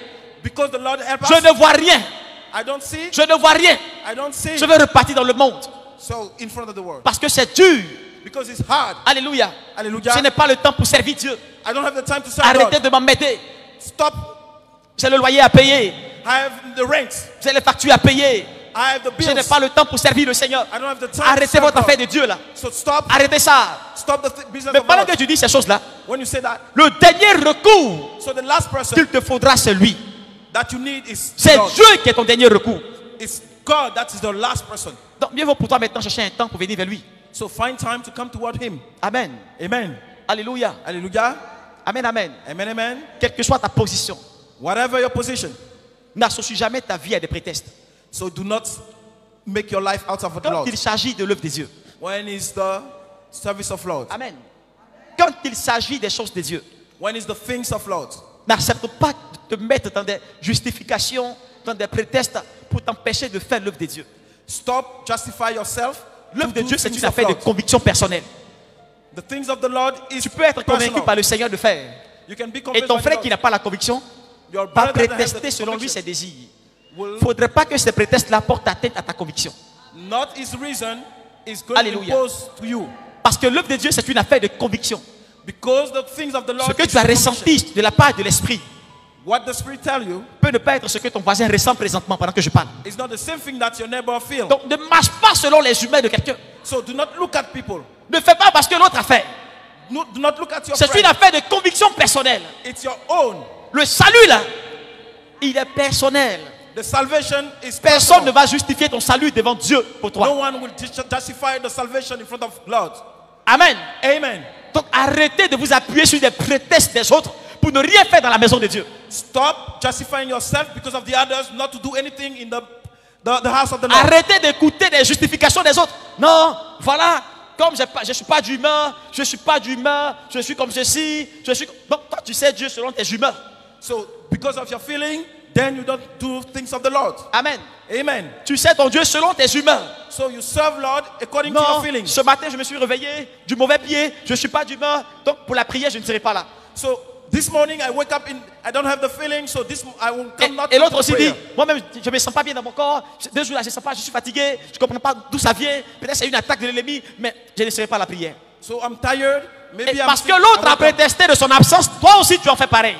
Because the Lord helped Je us. ne vois rien. I don't see. Je ne vois rien. I don't see. Je vais repartir dans le monde. So in front of the world. Parce que c'est dur. Because it's hard. Alléluia. Hallelujah. Je n'ai pas le temps pour servir Dieu. I don't have the time to serve Arrêtez God. de m'embêter. Stop. J'ai le loyer à payer. I have the rent. J'ai les factures à payer. I have the Je n'ai bills. pas le temps pour servir le Seigneur. I don't have the time to Arrêtez serve votre God. affaire de Dieu là. So stop. Arrêtez ça. Stop the business Mais of pendant God. que tu dis ces choses-là, When you say that, le dernier recours so the last person qu'il te faudra, c'est lui. that you need is C'est God. Dieu qui est ton dernier recours. It's God that is the last person. Donc mieux vaut pour toi maintenant chercher un temps pour venir vers lui. So find time to come toward Him. Amen. Amen. Alléluia. Hallelujah. Amen, amen. Amen, amen. Quelle que soit ta position, Whatever your position. n'associe jamais ta vie à des prétextes. So do not make your life out of the Quand Lord. il s'agit de l'œuvre des dieux. When is the service of Lord? Amen. Quand il s'agit des choses des dieux, When is the things of Lord? n'accepte pas de te mettre dans des justifications, dans des prétextes pour t'empêcher de faire l'œuvre des dieux. Stop, justify yourself. L'œuvre de Do Dieu, c'est things une of affaire de Lord. conviction personnelle. The things of the Lord is Tu peux être convaincu personal. par le Seigneur de faire. You can be Et convinced ton by the frère Lord. qui n'a pas la conviction Your va brother that has prétester the selon lui conviction ses désirs. Il will ne faudrait pas que ces prétextes-là portent atteinte à ta conviction. not his reason is going Alléluia. to impose to you. Parce que l'œuvre de Dieu, c'est une affaire de conviction. Because the things of the Lord Ce que is tu as conviction. ressenti de la part de l'Esprit What the Spirit tell you peut ne pas être ce que ton voisin ressent présentement pendant que je parle. is not the same thing that your neighbor feel. Donc ne marche pas selon les humains de quelqu'un. So do not look at people. Ne fais pas parce que l'autre a fait. No, do not look at your C'est une friend. affaire de conviction personnelle. It's your own. Le salut là, il est personnel. The salvation is Personne ne personal. va justifier ton salut devant Dieu pour No toi. one will justify the salvation in front of Lord. Amen. Amen. Donc arrêtez de vous appuyer sur des prétextes des autres pour ne rien faire dans la maison de Dieu. Stop justifying yourself because of the others not to do anything in the house of the Lord. Arrêtez d'écouter des justifications des autres. Non, voilà, comme je ne suis pas d'humeur, je suis pas d'humeur, je suis comme ceci, je suis... Donc toi tu sais Dieu selon tes humeurs. So because of your feeling, then you don't do things of the Lord. Amen. Amen. Tu sais ton Dieu selon tes humeurs. So you serve Lord according to Non, your feelings. ce matin je me suis réveillé du mauvais pied, je ne suis pas d'humeur, donc pour la prière je ne serai pas là. So this morning I wake up I don't have the feeling, so I will come not Et to l'autre the aussi dit, prayer. moi-même je ne me sens pas bien dans mon corps, 2 jours là je ne sens pas, je suis fatigué, je ne comprends pas d'où ça vient, peut-être c'est une attaque de l'ennemi, mais je ne serai pas à la prière. So I'm tired. Maybe Et I'm parce que sick, l'autre I a wake up. prétesté de son absence, toi aussi tu en fais pareil.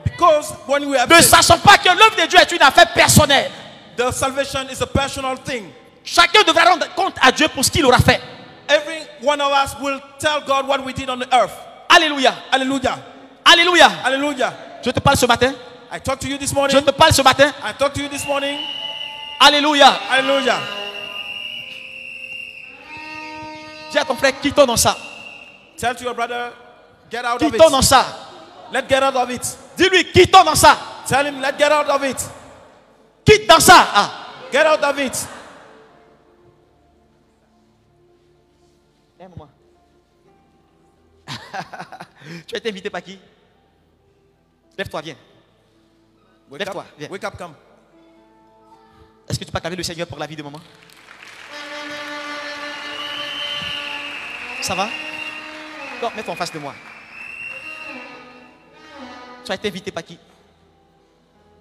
Because when we have Ne sachant pas que l'œuvre de Dieu est une affaire personnelle. the salvation is a personal thing. Chacun devra rendre compte à Dieu pour ce qu'il aura fait. Every one of us will tell God what we did on the earth. Alléluia. Hallelujah. Alléluia. Hallelujah. Je te parle ce matin. I talked to you this Je morning. te parle ce matin. I talked to you this morning. Alléluia. Hallelujah. Dis à ton frère, quittons dans ça. Tell to your brother, get out of Quittons dans it. ça. Let's get out of it. Dis-lui, quittons dans ça. Tell him, let's get out of it. Quitte dans ça. Ah. Get out of it. Un moment. Tu as été invité par qui? Lève-toi, viens. Wake Lève-toi, up, viens. wake up, come. Est-ce que tu peux acclamer le Seigneur pour la vie de maman? Ça va? Non, mets-toi en face de moi. Tu as été invité par qui?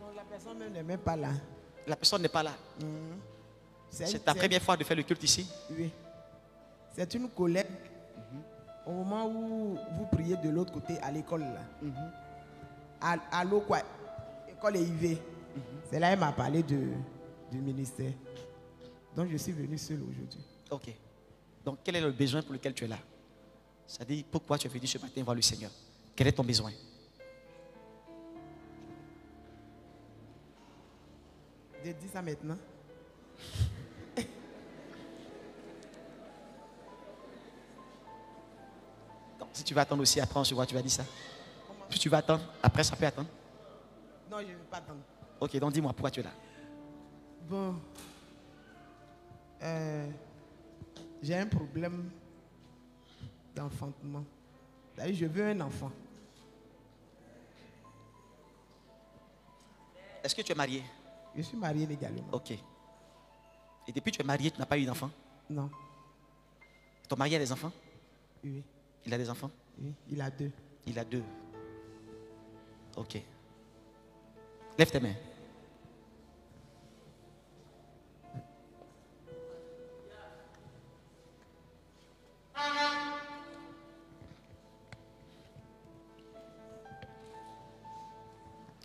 Non, la personne même n'est même pas là. La personne n'est pas là. C'est ta première fois de faire le culte ici? Oui. C'est une collègue. Au moment où vous priez de l'autre côté à l'école là. À l'eau quoi. École EIV. C'est là qu'elle m'a parlé du ministère. Donc je suis venu seul aujourd'hui. Ok. Donc quel est le besoin pour lequel tu es là? Ça dit, pourquoi tu es venu ce matin voir le Seigneur? Quel est ton besoin? Je dis ça maintenant. Donc, si tu vas attendre aussi, après on se voit, tu vas dire ça. Si tu vas attendre, après ça peut attendre. Non, je ne veux pas attendre. Ok, donc dis-moi pourquoi tu es là. Bon. J'ai un problème d'enfantement. C'est-à-dire, je veux un enfant. Est-ce que tu es marié? Je suis marié légalement. Ok. Et depuis que tu es marié, tu n'as pas eu d'enfant? Non. Ton mari a des enfants? Oui. Il a des enfants? Oui. Il a 2. Il a 2. Ok. Lève tes mains.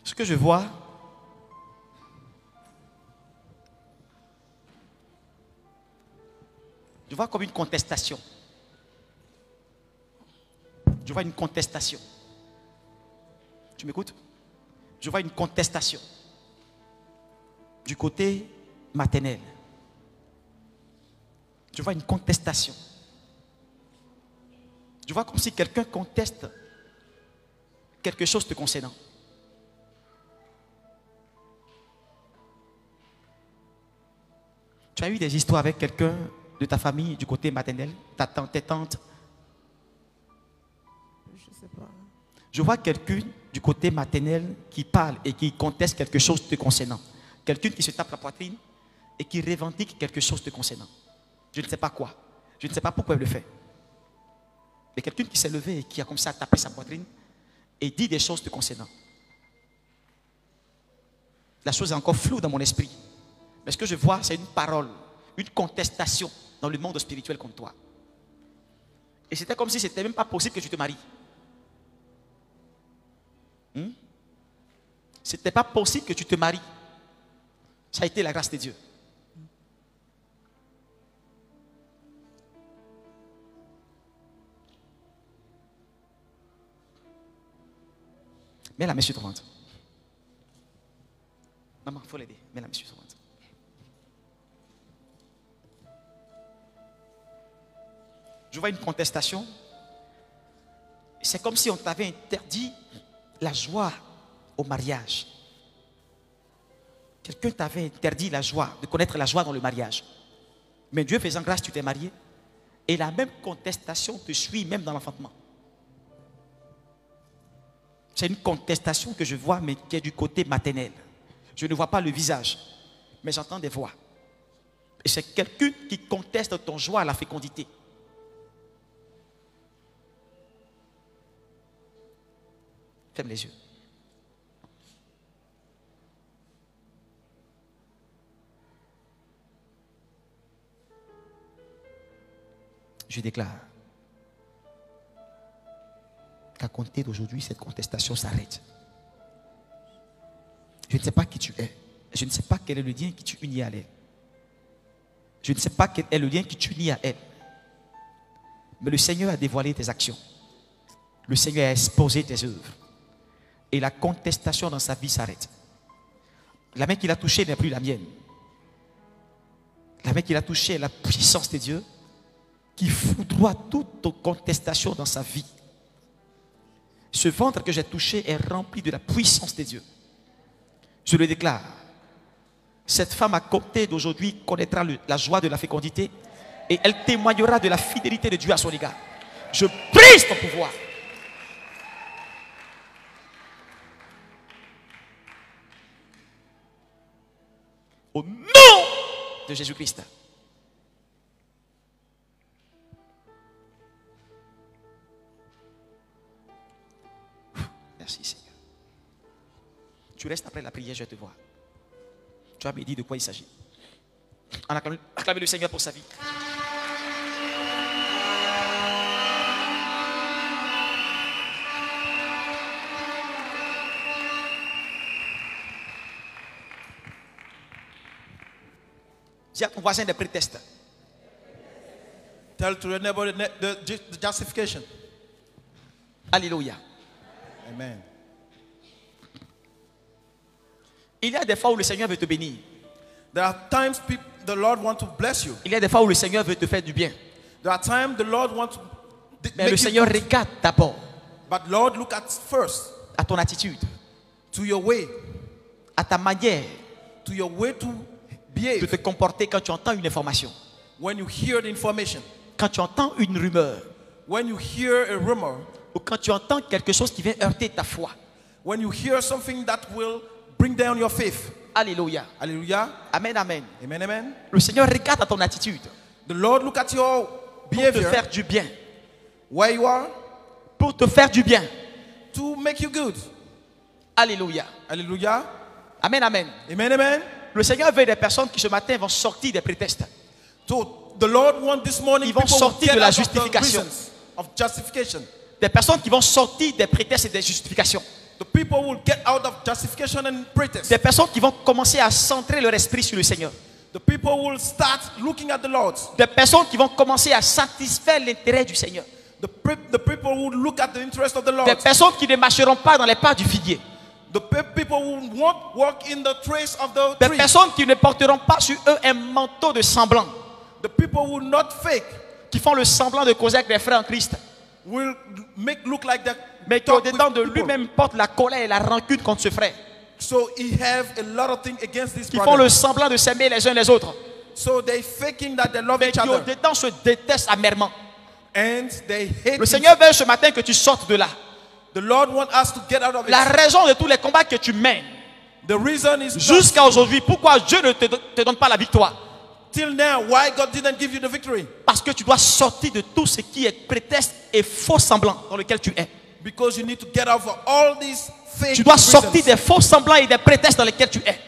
Ce que je vois, je vois comme une contestation. Je vois une contestation. Tu m'écoutes? Je vois une contestation du côté maternel. Je vois une contestation. Je vois comme si quelqu'un conteste quelque chose te concernant. Tu as eu des histoires avec quelqu'un de ta famille du côté maternel, ta tante, tes tantes? Je ne sais pas. Je vois quelqu'un du côté maternel qui parle et qui conteste quelque chose te concernant. Quelqu'un qui se tape la poitrine et qui revendique quelque chose te concernant. Je ne sais pas quoi. Je ne sais pas pourquoi il le fait. Mais quelqu'un qui s'est levé et qui a comme ça tapé sa poitrine et dit des choses te concernant. La chose est encore floue dans mon esprit. Mais ce que je vois, c'est une parole, une contestation dans le monde spirituel contre toi. Et c'était comme si ce n'était même pas possible que tu te maries. Ce n'était pas possible que tu te maries. Ça a été la grâce de Dieu. Mets la main sur ton ventre. Maman, il faut l'aider. Mets la main sur ton ventre. Je vois une contestation. C'est comme si on t'avait interdit la joie au mariage. Quelqu'un t'avait interdit la joie, de connaître la joie dans le mariage. Mais Dieu faisant grâce, tu t'es marié. Et la même contestation te suit même dans l'enfantement. C'est une contestation que je vois, mais qui est du côté maternel. Je ne vois pas le visage, mais j'entends des voix. Et c'est quelqu'un qui conteste ton joie à la fécondité. Ferme les yeux. Je déclare qu'à compter d'aujourd'hui, cette contestation s'arrête. Je ne sais pas qui tu es. Je ne sais pas quel est le lien qui tu unis à elle. Je ne sais pas quel est le lien qui tu unis à elle. Mais le Seigneur a dévoilé tes actions. Le Seigneur a exposé tes œuvres. Et la contestation dans sa vie s'arrête. La main qu'il a touchée n'est plus la mienne. La main qu'il a touchée est la puissance de Dieu qui foudroie toute contestation dans sa vie. Ce ventre que j'ai touché est rempli de la puissance de Dieu. Je le déclare. Cette femme à compter d'aujourd'hui connaîtra la joie de la fécondité et elle témoignera de la fidélité de Dieu à son égard. Je brise ton pouvoir. Au nom de Jésus-Christ. Merci Seigneur. Tu restes après la prière, je vais te voir. Tu vas me dire de quoi il s'agit. On acclame le Seigneur pour sa vie. Dis à ton voisin des prétextes. Tell to your neighbor the justification. Alléluia. Amen. Il y a des fois où le Seigneur veut te bénir. There are times the Lord wants to bless you. Il y a des fois où le Seigneur veut te faire du bien. There are times the Lord wants to Mais make le Seigneur you, regarde d'abord but Lord look at first à ton attitude, to your way, à ta manière to your way to de behave. te comporter quand tu entends une information, When you hear the information, quand tu entends une rumeur, when you hear a rumor, ou quand tu entends quelque chose qui vient heurter ta foi. when you hear something that will bring down your faith. Alléluia. Hallelujah. Amen, amen. Amen, amen. Le Seigneur regarde à ton attitude The Lord look at your pour te behavior, faire du bien. where you are, Pour te faire du bien. to make you good. Alléluia. Hallelujah. Amen, amen. Amen, amen. Le Seigneur veut des personnes qui ce matin vont sortir des prétextes. So the Lord want this morning Ils vont people will sortir get de la out of the justification. reasons of justification. Des personnes qui vont sortir des prétextes et des justifications. The people will get out of justification and pretext. Des personnes qui vont commencer à centrer leur esprit sur le Seigneur. The people will start looking at the Lord. Des personnes qui vont commencer à satisfaire l'intérêt du Seigneur. The people will look at the interest of the Lord. Des personnes qui ne marcheront pas dans les pas du figuier. People who won't walk in the trace of the Des tree. personnes qui ne porteront pas sur eux un manteau de semblant. The people who not fake Qui font le semblant de causer avec des frères en Christ. will make look like that. Mais qui au-dedans de lui-même portent la colère et la rancune contre ce frère. So he have a lot of things against this Qui font brother. le semblant de s'aimer les uns les autres. So they faking that they love Mais each qui other. au-dedans se détestent amèrement. And they hate Le each- Seigneur veut ce matin que tu sortes de là. The Lord wants us to get out of it. La raison de tous les combats que tu mènes The reason is jusqu'à aujourd'hui, pourquoi Dieu ne te donne pas la victoire? till now why God didn't give you the victory. Parce que tu dois sortir de tout ce qui est prétexte et faux semblant dans lequel tu es. Because you need to get out of all these fake Tu dois reasons. sortir des faux semblants et des prétextes dans lesquels tu es.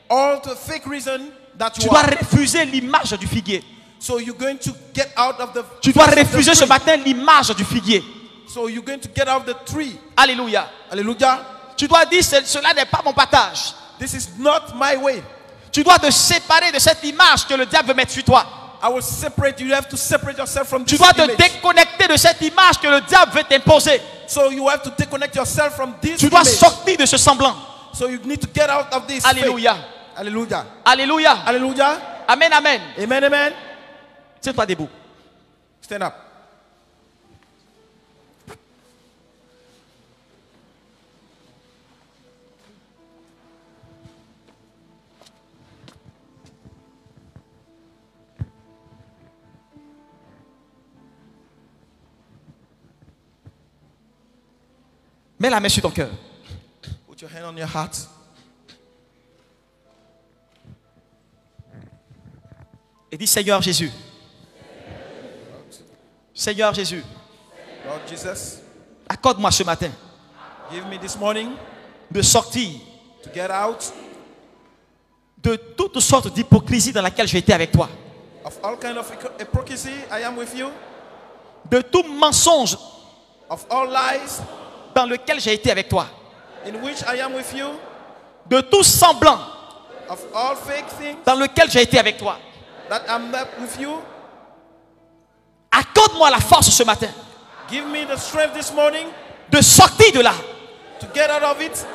All the fake reason that Tu you dois are. refuser l'image du figuier. So you're going to get out of the Tu dois face of the refuser ce tree. matin l'image du figuier. So you're going to get out of the tree. Alléluia. Hallelujah. Tu dois dire cela n'est pas mon partage. This is not my way. Tu dois te séparer de cette image que le diable veut mettre sur toi. I will separate you. You have to separate yourself from Tu this dois te image. déconnecter de cette image que le diable veut t'imposer. So you have to disconnect yourself from this Tu dois image. sortir de ce semblant. So you need to get out of this. Alléluia. fake. Hallelujah. Alléluia. Hallelujah. Amen, amen. Amen, amen. Tiens-toi debout. Stand up. Mets la main sur ton cœur. Put your hand on your heart. Et dis Seigneur Jésus. Seigneur Jésus, Lord Jesus, accorde-moi ce matin give me this morning de sortir to get out de toutes sortes d'hypocrisie dans laquelle j'ai été avec toi. of all kind of hypocrisy. I am with you. De tout mensonge Of all lies dans lequel j'ai été avec toi. in which I am with you. De tout semblant Of all fake things dans lequel j'ai été avec toi. that I'm not with you. Accorde-moi la force ce matin Give me the strength this morning de sortir de là. to get out of it.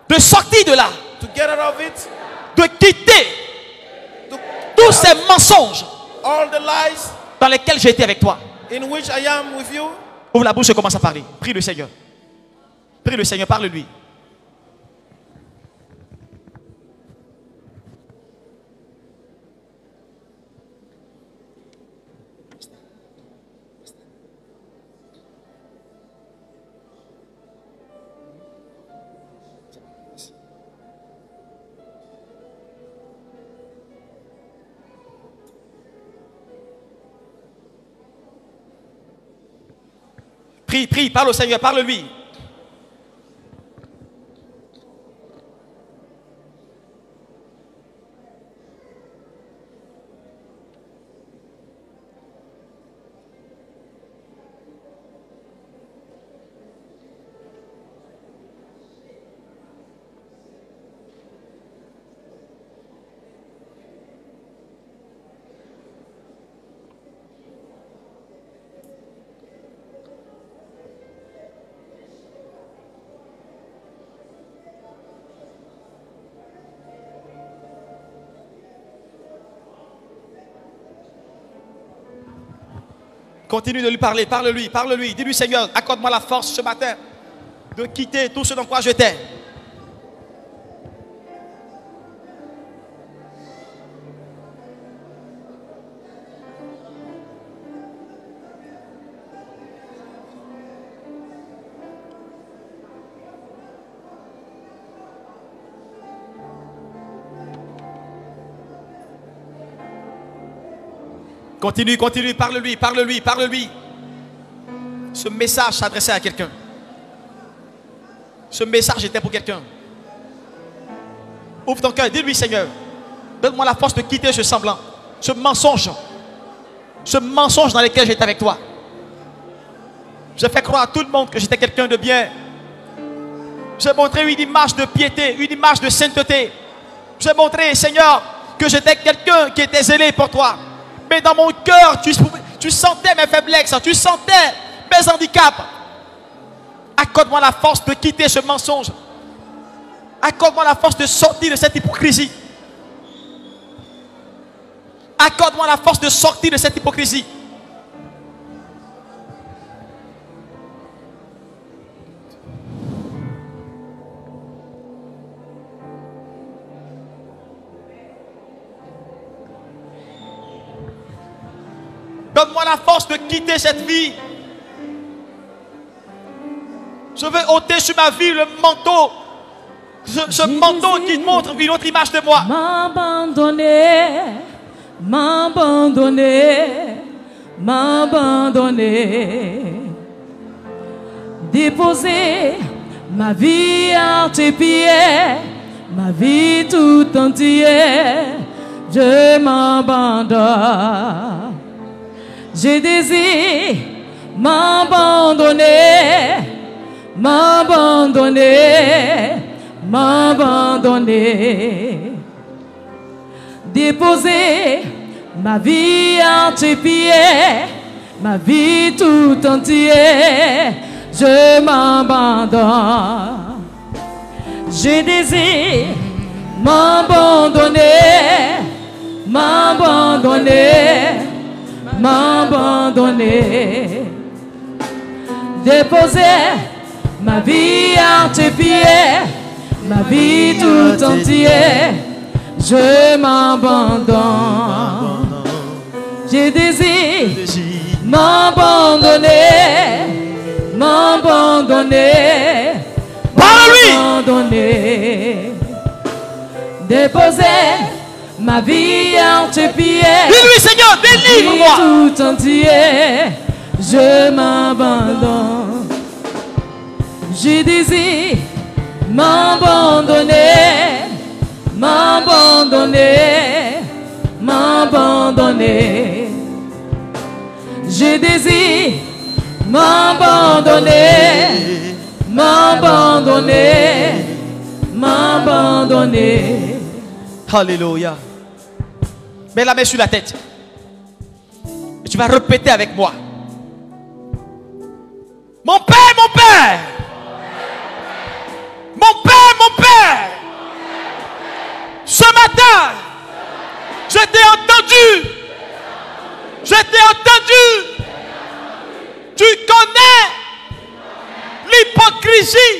De sortir de là. To get out of it. De quitter To tous ces mensonges all the lies dans lesquels j'ai été avec toi. in which I am with you. Ouvre la bouche et commence à parler. Prie le Seigneur. Prie le Seigneur, parle-lui. Prie, prie, parle au Seigneur, parle-lui. Continue de lui parler, parle-lui, parle-lui. Dis-lui, Seigneur, accorde-moi la force ce matin de quitter tout ce dans quoi j'étais. Continue, continue, parle-lui, parle-lui, parle-lui. Ce message s'adressait à quelqu'un. Ce message était pour quelqu'un. Ouvre ton cœur, dis-lui, Seigneur, donne-moi la force de quitter ce semblant, ce mensonge dans lequel j'étais avec toi. J'ai fait croire à tout le monde que j'étais quelqu'un de bien. J'ai montré une image de piété, une image de sainteté. J'ai montré, Seigneur, que j'étais quelqu'un qui était zélé pour toi. Mais dans mon cœur, tu sentais mes faiblesses, tu sentais mes handicaps. Accorde-moi la force de quitter ce mensonge. Accorde-moi la force de sortir de cette hypocrisie. Accorde-moi la force de sortir de cette hypocrisie. Donne-moi la force de quitter cette vie. Je veux ôter sur ma vie le manteau. Ce manteau qui montre une autre image de moi. M'abandonner, m'abandonner, m'abandonner. Déposer ma vie à tes pieds, ma vie tout entière. Je m'abandonne. Je désire m'abandonner, m'abandonner, m'abandonner. Déposer ma vie à tes pieds, ma vie tout entière. Je m'abandonne. Je désire m'abandonner, m'abandonner, m'abandonner. Déposer ma vie à tes pieds, ma vie tout entière. Je m'abandonne. Je désire m'abandonner, m'abandonner, m'abandonner. Déposer ma vie à tes pieds. Dis-lui, Seigneur, délivre-moi. Tout entier, je m'abandonne. Je désire m'abandonner, m'abandonner, m'abandonner. Je désire m'abandonner, m'abandonner, m'abandonner. Alléluia. Mets la main sur la tête. Et tu vas répéter avec moi. Mon Père, mon Père. Mon Père, mon Père. Ce matin, je t'ai entendu. Je t'ai entendu. Tu connais l'hypocrisie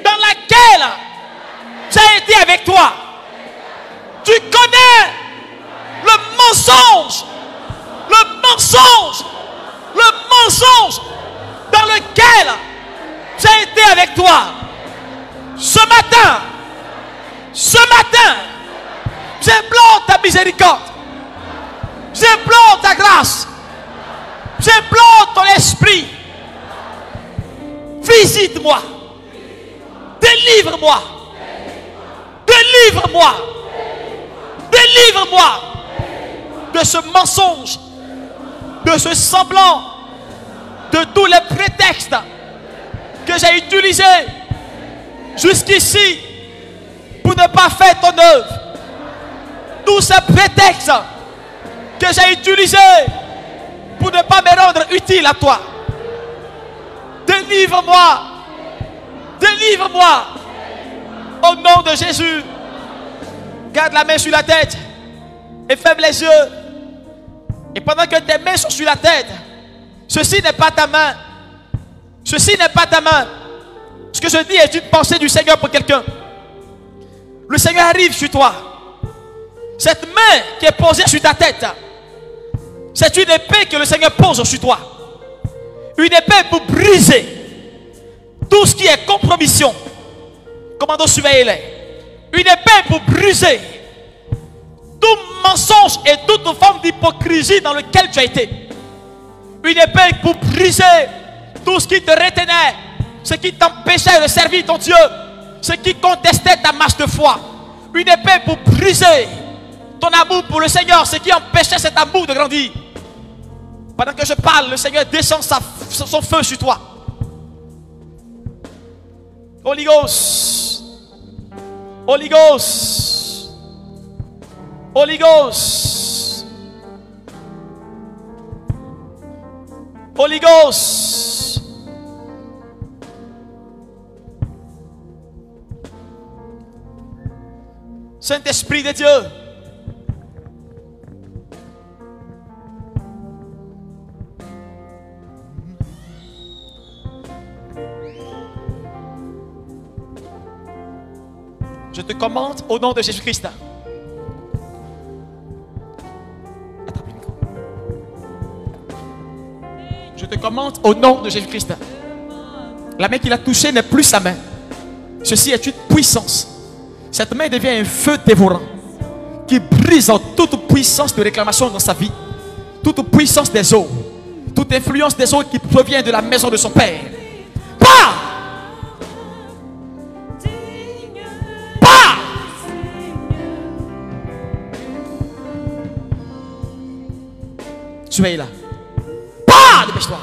dans laquelle j'ai été avec toi. Tu connais le mensonge, le mensonge, le mensonge dans lequel j'ai été avec toi. Ce matin, j'implore ta miséricorde, j'implore ta grâce, j'implore ton esprit. Visite-moi, délivre-moi, délivre-moi, délivre-moi de ce mensonge, de ce semblant, de tous les prétextes que j'ai utilisés jusqu'ici pour ne pas faire ton œuvre. Tous ces prétextes que j'ai utilisés pour ne pas me rendre utile à toi. Délivre-moi, délivre-moi au nom de Jésus. Garde la main sur la tête et ferme les yeux. Et pendant que tes mains sont sur la tête, ceci n'est pas ta main. Ceci n'est pas ta main. Ce que je dis est une pensée du Seigneur pour quelqu'un. Le Seigneur arrive sur toi. Cette main qui est posée sur ta tête, c'est une épée que le Seigneur pose sur toi. Une épée pour briser tout ce qui est compromission. Commando, surveillez-les. Une épée pour briser tout mensonge et toute forme d'hypocrisie dans lequel tu as été. Une épée pour briser tout ce qui te retenait, ce qui t'empêchait de servir ton Dieu, ce qui contestait ta marche de foi. Une épée pour briser ton amour pour le Seigneur, ce qui empêchait cet amour de grandir. Pendant que je parle, le Seigneur descend son feu sur toi. Holy Ghost, Holy Ghost, Holy Ghost, Holy Ghost. Saint-Esprit de Dieu, je te commande au nom de Jésus-Christ. Attrape le micro. Je te commande au nom de Jésus-Christ. La main qu'il a touchée n'est plus sa main. Ceci est une puissance. Cette main devient un feu dévorant qui brise en toute puissance de réclamation dans sa vie, toute puissance des eaux, toute influence des eaux qui provient de la maison de son Père. Tu es là. Pas dépêche-toi.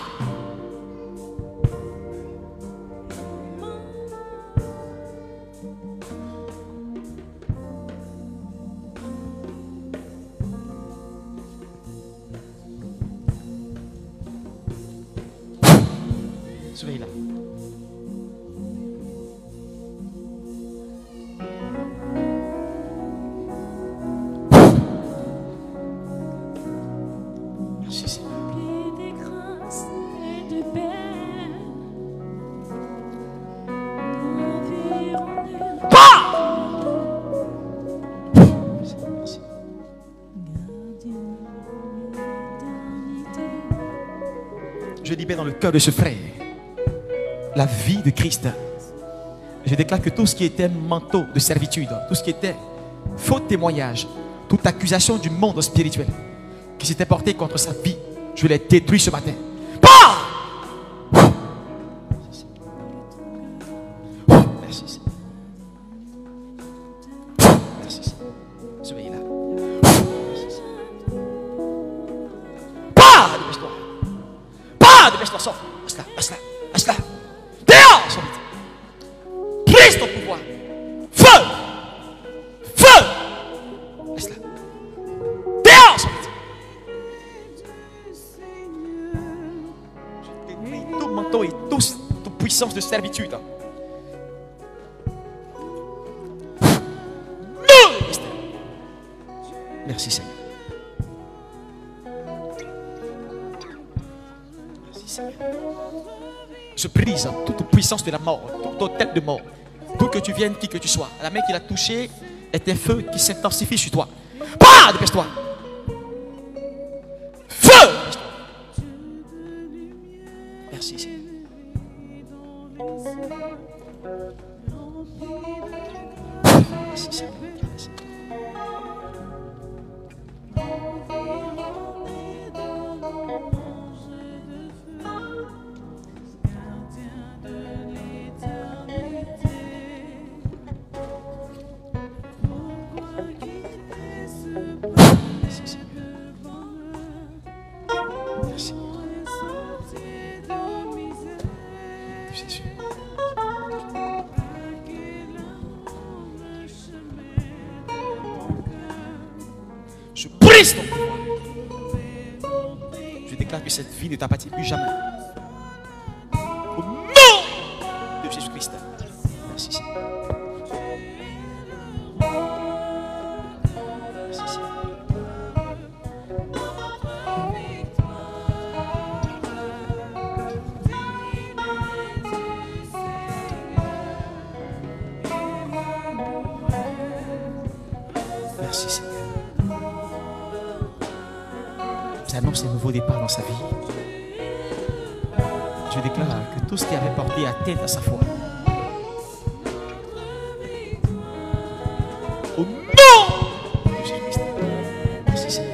Surveille là. Merci Seigneur. Je libère dans le cœur de ce frère la vie de Christ. Je déclare que tout ce qui était manteau de servitude, tout ce qui était faux témoignage, toute accusation du monde spirituel qui s'était porté contre sa vie, je l'ai détruit ce matin. Merci Seigneur. Merci Seigneur. Soyez là. Merci Seigneur. Dépêche-toi. Dépêche-toi, sors. Reste là, reste là, reste là. Dehors, sors vite. Brise ton pouvoir. Feu. Feu. Reste là. Dehors, sors vite. Je détruis tout manteau et toute puissance de servitude. Merci Seigneur. Merci Seigneur. Je brise toute puissance de la mort, toute hôtel de mort. D'où que tu viennes, qui que tu sois. La main qui l'a touché est un feu qui s'intensifie sur toi. Pas, dépêche-toi. Feu. Merci Seigneur. Merci Seigneur. Je brise ton pouvoir. Je déclare que cette vie ne t'appartient plus jamais. Au nom de Jésus-Christ. Merci Seigneur. Merci Seigneur. J'annonce un nouveau départ dans sa vie. Je déclare que tout ce qui avait porté atteinte à sa foi, au nom de Jésus-Christ. Merci Seigneur.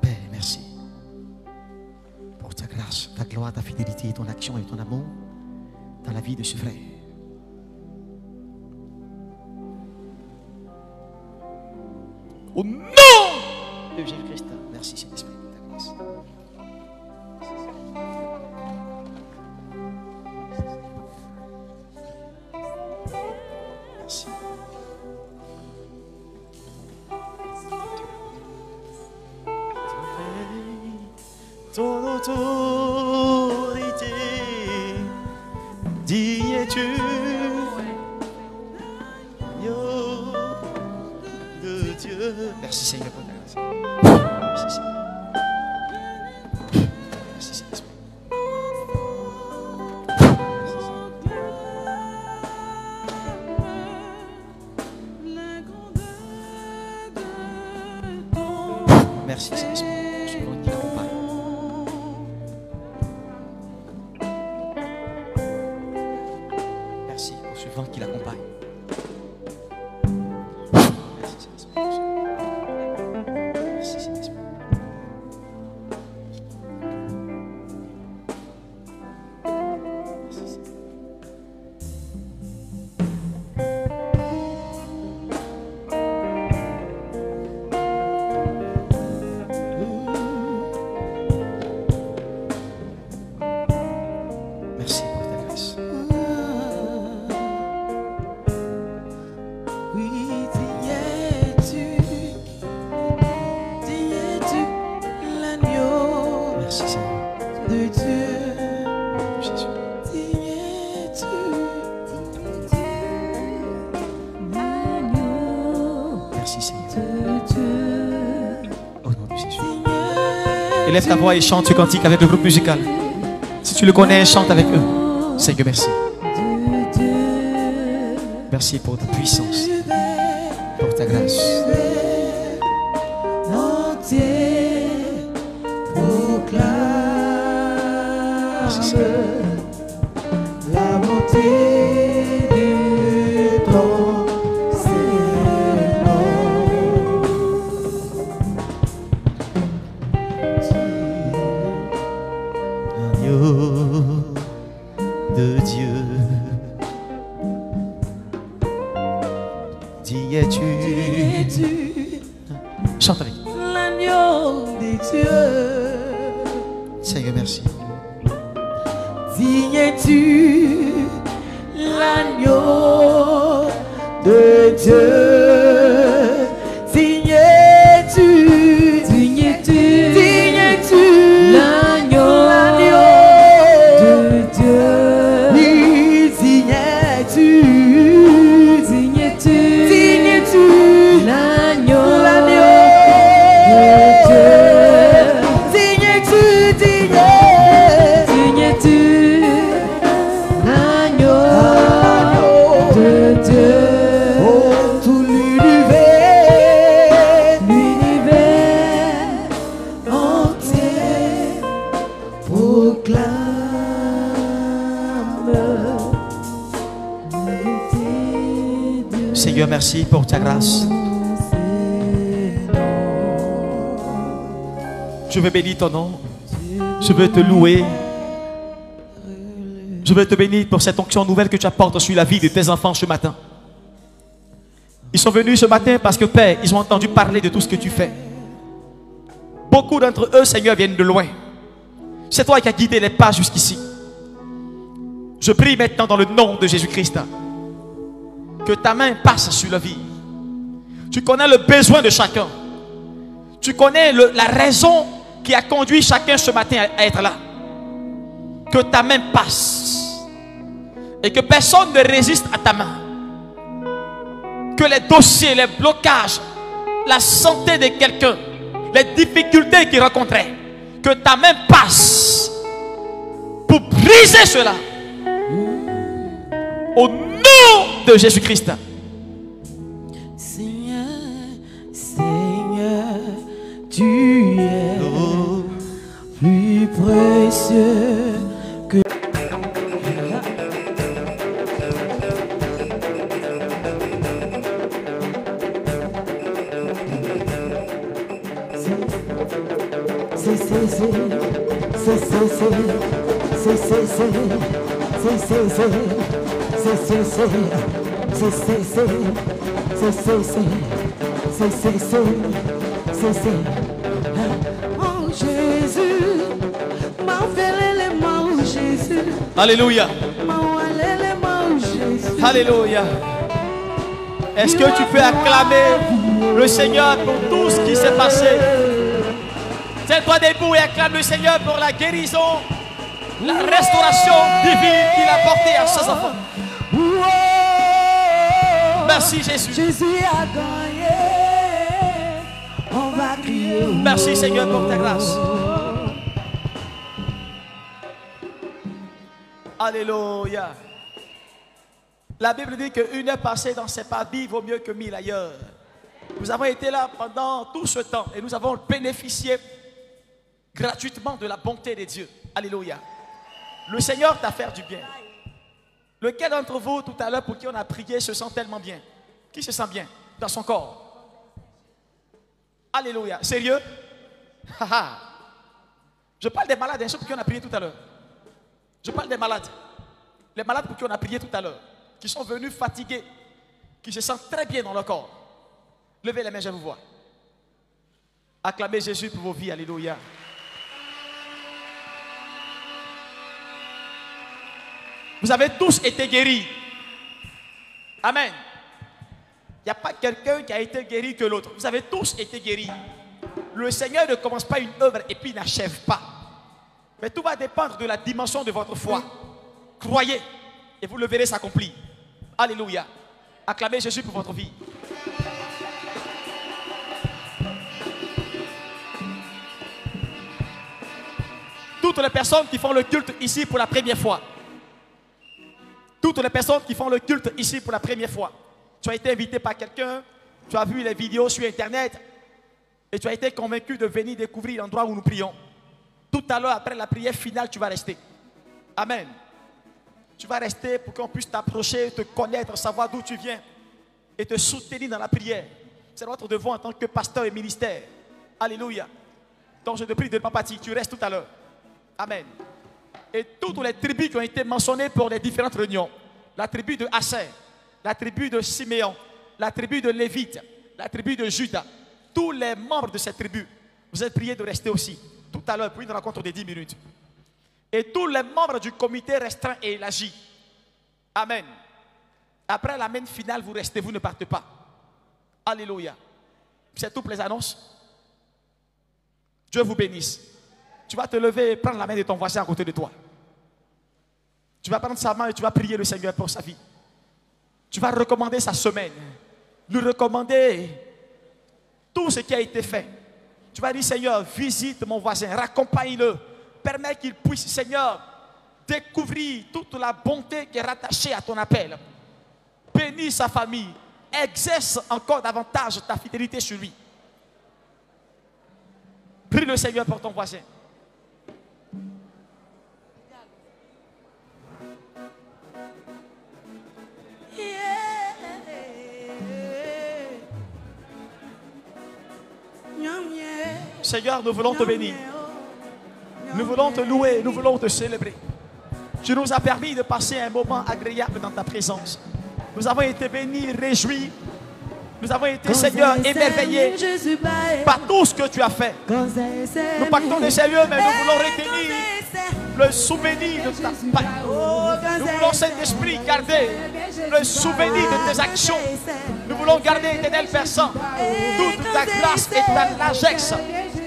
Père, merci pour ta grâce, ta gloire, ta fidélité, ton action et ton amour dans la vie de ce frère. Au nom de Jésus-Christ. Merci Saint-Esprit pour ta grâce. Merci. Ton autorité, digne es-tu, de Dieu. Merci Seigneur pour ta grâce. Merci Seigneur. Merci Saint-Esprit. Merci Saint-Esprit. Je vous dis l'accompagne. Merci pour ce vent qui l'accompagne. Merci Saint-Esprit. Merci Saint-Esprit. Merci Seigneur. Merci pour ta grâce. Oui, digne-tu l'agneau Merci Seigneur. de Dieu. Jésus. Digne-tu Merci Seigneur. de Dieu. Au nom de Jésus. Élève ta voix et chante ce cantique avec le groupe musical. Si tu le connais, chante avec eux. Seigneur, merci. Merci pour ta puissance, pour ta grâce. Entier proclame Merci Seigneur. la bonté de ton Seigneur. Agneau de Dieu, digne es-tu. Digne-tu Chante avec. l'agneau de Dieu. Seigneur, merci. Digne-tu l'agneau de Dieu. Digne-tu, digne-tu l'agneau de Dieu. Oui, digne-tu l'agneau de Dieu. Digne-tu l'agneau de Dieu. Oh, tout l'univers entier proclame la beauté de Seigneur, merci pour ta grâce. Je veux bénir ton nom. Je veux te louer. Je veux te bénir pour cette onction nouvelle que tu apportes sur la vie de tes enfants ce matin. Ils sont venus ce matin parce que, Père, ils ont entendu parler de tout ce que tu fais. Beaucoup d'entre eux, Seigneur, viennent de loin. C'est toi qui as guidé les pas jusqu'ici. Je prie maintenant dans le nom de Jésus-Christ que ta main passe sur la vie. Tu connais le besoin de chacun. Tu connais la raison qui a conduit chacun ce matin à être là. Que ta main passe et que personne ne résiste à ta main. Que les dossiers, les blocages la santé de quelqu'un, les difficultés qu'il rencontrait, que ta main passe pour briser cela. Au nom de Jésus-Christ. Seigneur, Seigneur, tu es plus précieux que... Oh Jésus, Jésus. Alléluia. Alléluia. Est-ce que tu peux acclamer le Seigneur pour tout ce qui s'est passé? Tiens-toi debout et acclame le Seigneur pour la guérison, la restauration divine qu'il a apportée à ses enfants. Merci Jésus. Jésus a gagné. On va crier. Merci Seigneur pour ta grâce. Alléluia. La Bible dit qu'une heure passée dans ses paradis vaut mieux que 1000 ailleurs. Nous avons été là pendant tout ce temps et nous avons bénéficié gratuitement de la bonté de Dieu. Alléluia. Le Seigneur t'a fait du bien. Lequel d'entre vous tout à l'heure pour qui on a prié se sent tellement bien? Qui se sent bien dans son corps? Alléluia. Sérieux? Je parle des malades, ceux pour qui on a prié tout à l'heure. Je parle des malades. Les malades pour qui on a prié tout à l'heure, qui sont venus fatigués, qui se sentent très bien dans leur corps. Levez les mains, je vous vois. Acclamez Jésus pour vos vies. Alléluia. Vous avez tous été guéris. Amen. Il n'y a pas quelqu'un qui a été guéri que l'autre. Vous avez tous été guéris. Le Seigneur ne commence pas une œuvre et puis n'achève pas. Mais tout va dépendre de la dimension de votre foi. Croyez et vous le verrez s'accomplir. Alléluia. Acclamez Jésus pour votre vie. Toutes les personnes qui font le culte ici pour la première fois. Toutes les personnes qui font le culte ici pour la première fois. Tu as été invité par quelqu'un, tu as vu les vidéos sur Internet et tu as été convaincu de venir découvrir l'endroit où nous prions. Tout à l'heure, après la prière finale, tu vas rester. Amen. Tu vas rester pour qu'on puisse t'approcher, te connaître, savoir d'où tu viens et te soutenir dans la prière. C'est notre devoir en tant que pasteur et ministère. Alléluia. Donc je te prie de ne pas partir, tu restes tout à l'heure. Amen. Et toutes les tribus qui ont été mentionnées pour les différentes réunions, la tribu de Asser, la tribu de Siméon, la tribu de Lévite, la tribu de Juda, tous les membres de cette tribu, vous êtes priés de rester aussi, tout à l'heure, pour une rencontre de 10 minutes. Et tous les membres du comité restreint et élargi. Amen. Après l'amen finale, vous restez, vous ne partez pas. Alléluia. C'est tout pour les annonces. Dieu vous bénisse. Tu vas te lever et prendre la main de ton voisin à côté de toi. Tu vas prendre sa main et tu vas prier le Seigneur pour sa vie. Tu vas recommander sa semaine. Lui recommander tout ce qui a été fait. Tu vas dire, Seigneur, visite mon voisin, raccompagne-le. Permets qu'il puisse, Seigneur, découvrir toute la bonté qui est rattachée à ton appel. Bénis sa famille. Exerce encore davantage ta fidélité sur lui. Prie le Seigneur pour ton voisin. Seigneur, nous voulons te bénir. Nous voulons te louer, nous voulons te célébrer. Tu nous as permis de passer un moment agréable dans ta présence. Nous avons été bénis, réjouis. Nous avons été, Seigneur, émerveillés par tout ce que tu as fait. Nous partons des Seigneur, mais nous voulons retenir le souvenir de ta part. Nous voulons, Saint-Esprit, garder le souvenir de tes actions. Nous voulons garder, éternel Père Saint, toute ta grâce et ta largesse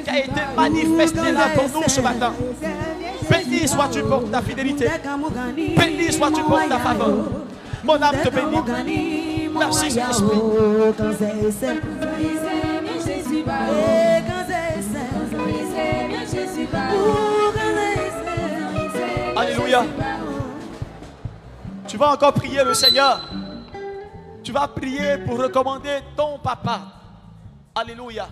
qui a été manifestée là pour nous ce matin. Béni sois-tu pour ta fidélité. Béni sois-tu pour ta faveur. Mon âme te bénit. Merci, Saint-Esprit. Alléluia. Tu vas encore prier le Seigneur. Tu vas prier pour recommander ton papa. Alléluia.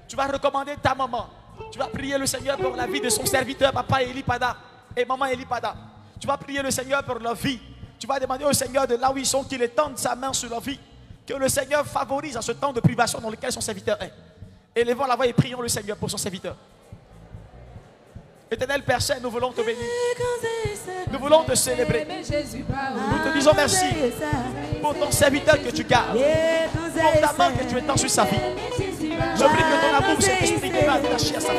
Tu vas recommander ta maman. Tu vas prier le Seigneur pour la vie de son serviteur, papa Elipada et maman Elipada. Tu vas prier le Seigneur pour leur vie. Tu vas demander au Seigneur de là où ils sont qu'il étende sa main sur leur vie. Que le Seigneur favorise en ce temps de privation dans lequel son serviteur est. Élevons la voix et prions le Seigneur pour son serviteur. Éternel Père Saint, nous voulons te bénir. Nous voulons te célébrer. Nous te disons merci pour ton serviteur que tu gardes. Pour ta main que tu étends sur sa vie. Je prie que ton amour, cet esprit qui va attacher à sa vie.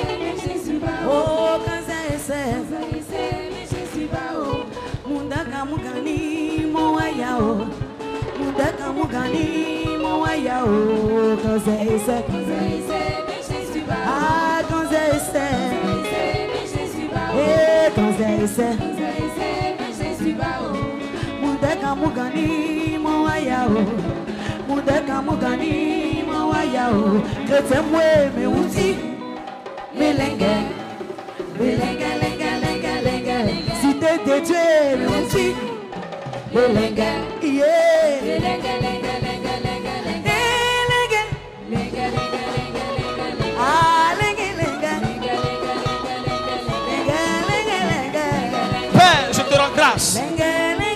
Père, je te rends grâce.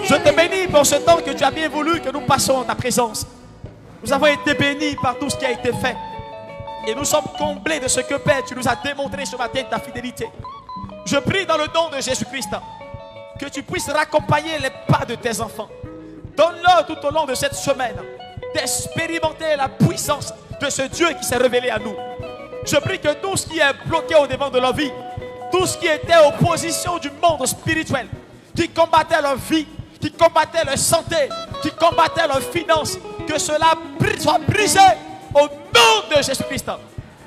Je te bénis pour ce temps que tu as bien voulu que nous passions en ta présence. Nous avons été bénis par tout ce qui a été fait. Et nous sommes comblés de ce que, Père, tu nous as démontré ce matin de ta fidélité. Je prie dans le nom de Jésus-Christ que tu puisses raccompagner les pas de tes enfants. Donne-leur tout au long de cette semaine d'expérimenter la puissance de ce Dieu qui s'est révélé à nous. Je prie que tout ce qui est bloqué au devant de leur vie, tout ce qui était opposition du monde spirituel, qui combattait leur vie, qui combattait leur santé, qui combattait leurs finances, que cela soit brisé au nom de Jésus-Christ.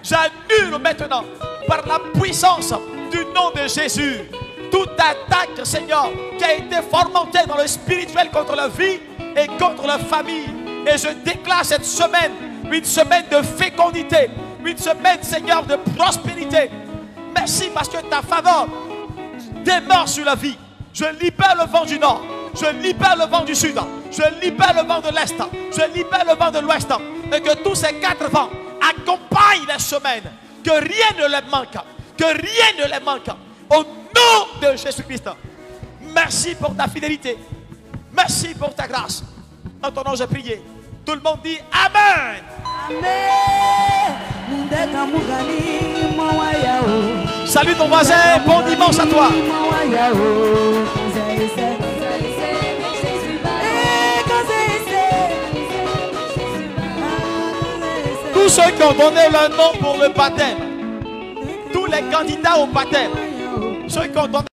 J'annule maintenant, par la puissance du nom de Jésus, toute attaque, Seigneur, qui a été fomentée dans le spirituel contre leur vie et contre leur famille. Et je déclare cette semaine une semaine de fécondité, une semaine, Seigneur, de prospérité. Merci parce que ta faveur demeure sur la vie. Je libère le vent du nord, je libère le vent du sud, je libère le vent de l'est, je libère le vent de l'ouest. Et que tous ces quatre vents accompagnent les semaines, que rien ne les manque, que rien ne les manque. Au nom de Jésus-Christ. Merci pour ta fidélité. Merci pour ta grâce. En ton nom, j'ai prié. Tout le monde dit Amen. Salut ton voisin. Bon dimanche à toi. Tous ceux qui ont donné leur nom pour le baptême, tous les candidats au baptême, ceux qui ont donné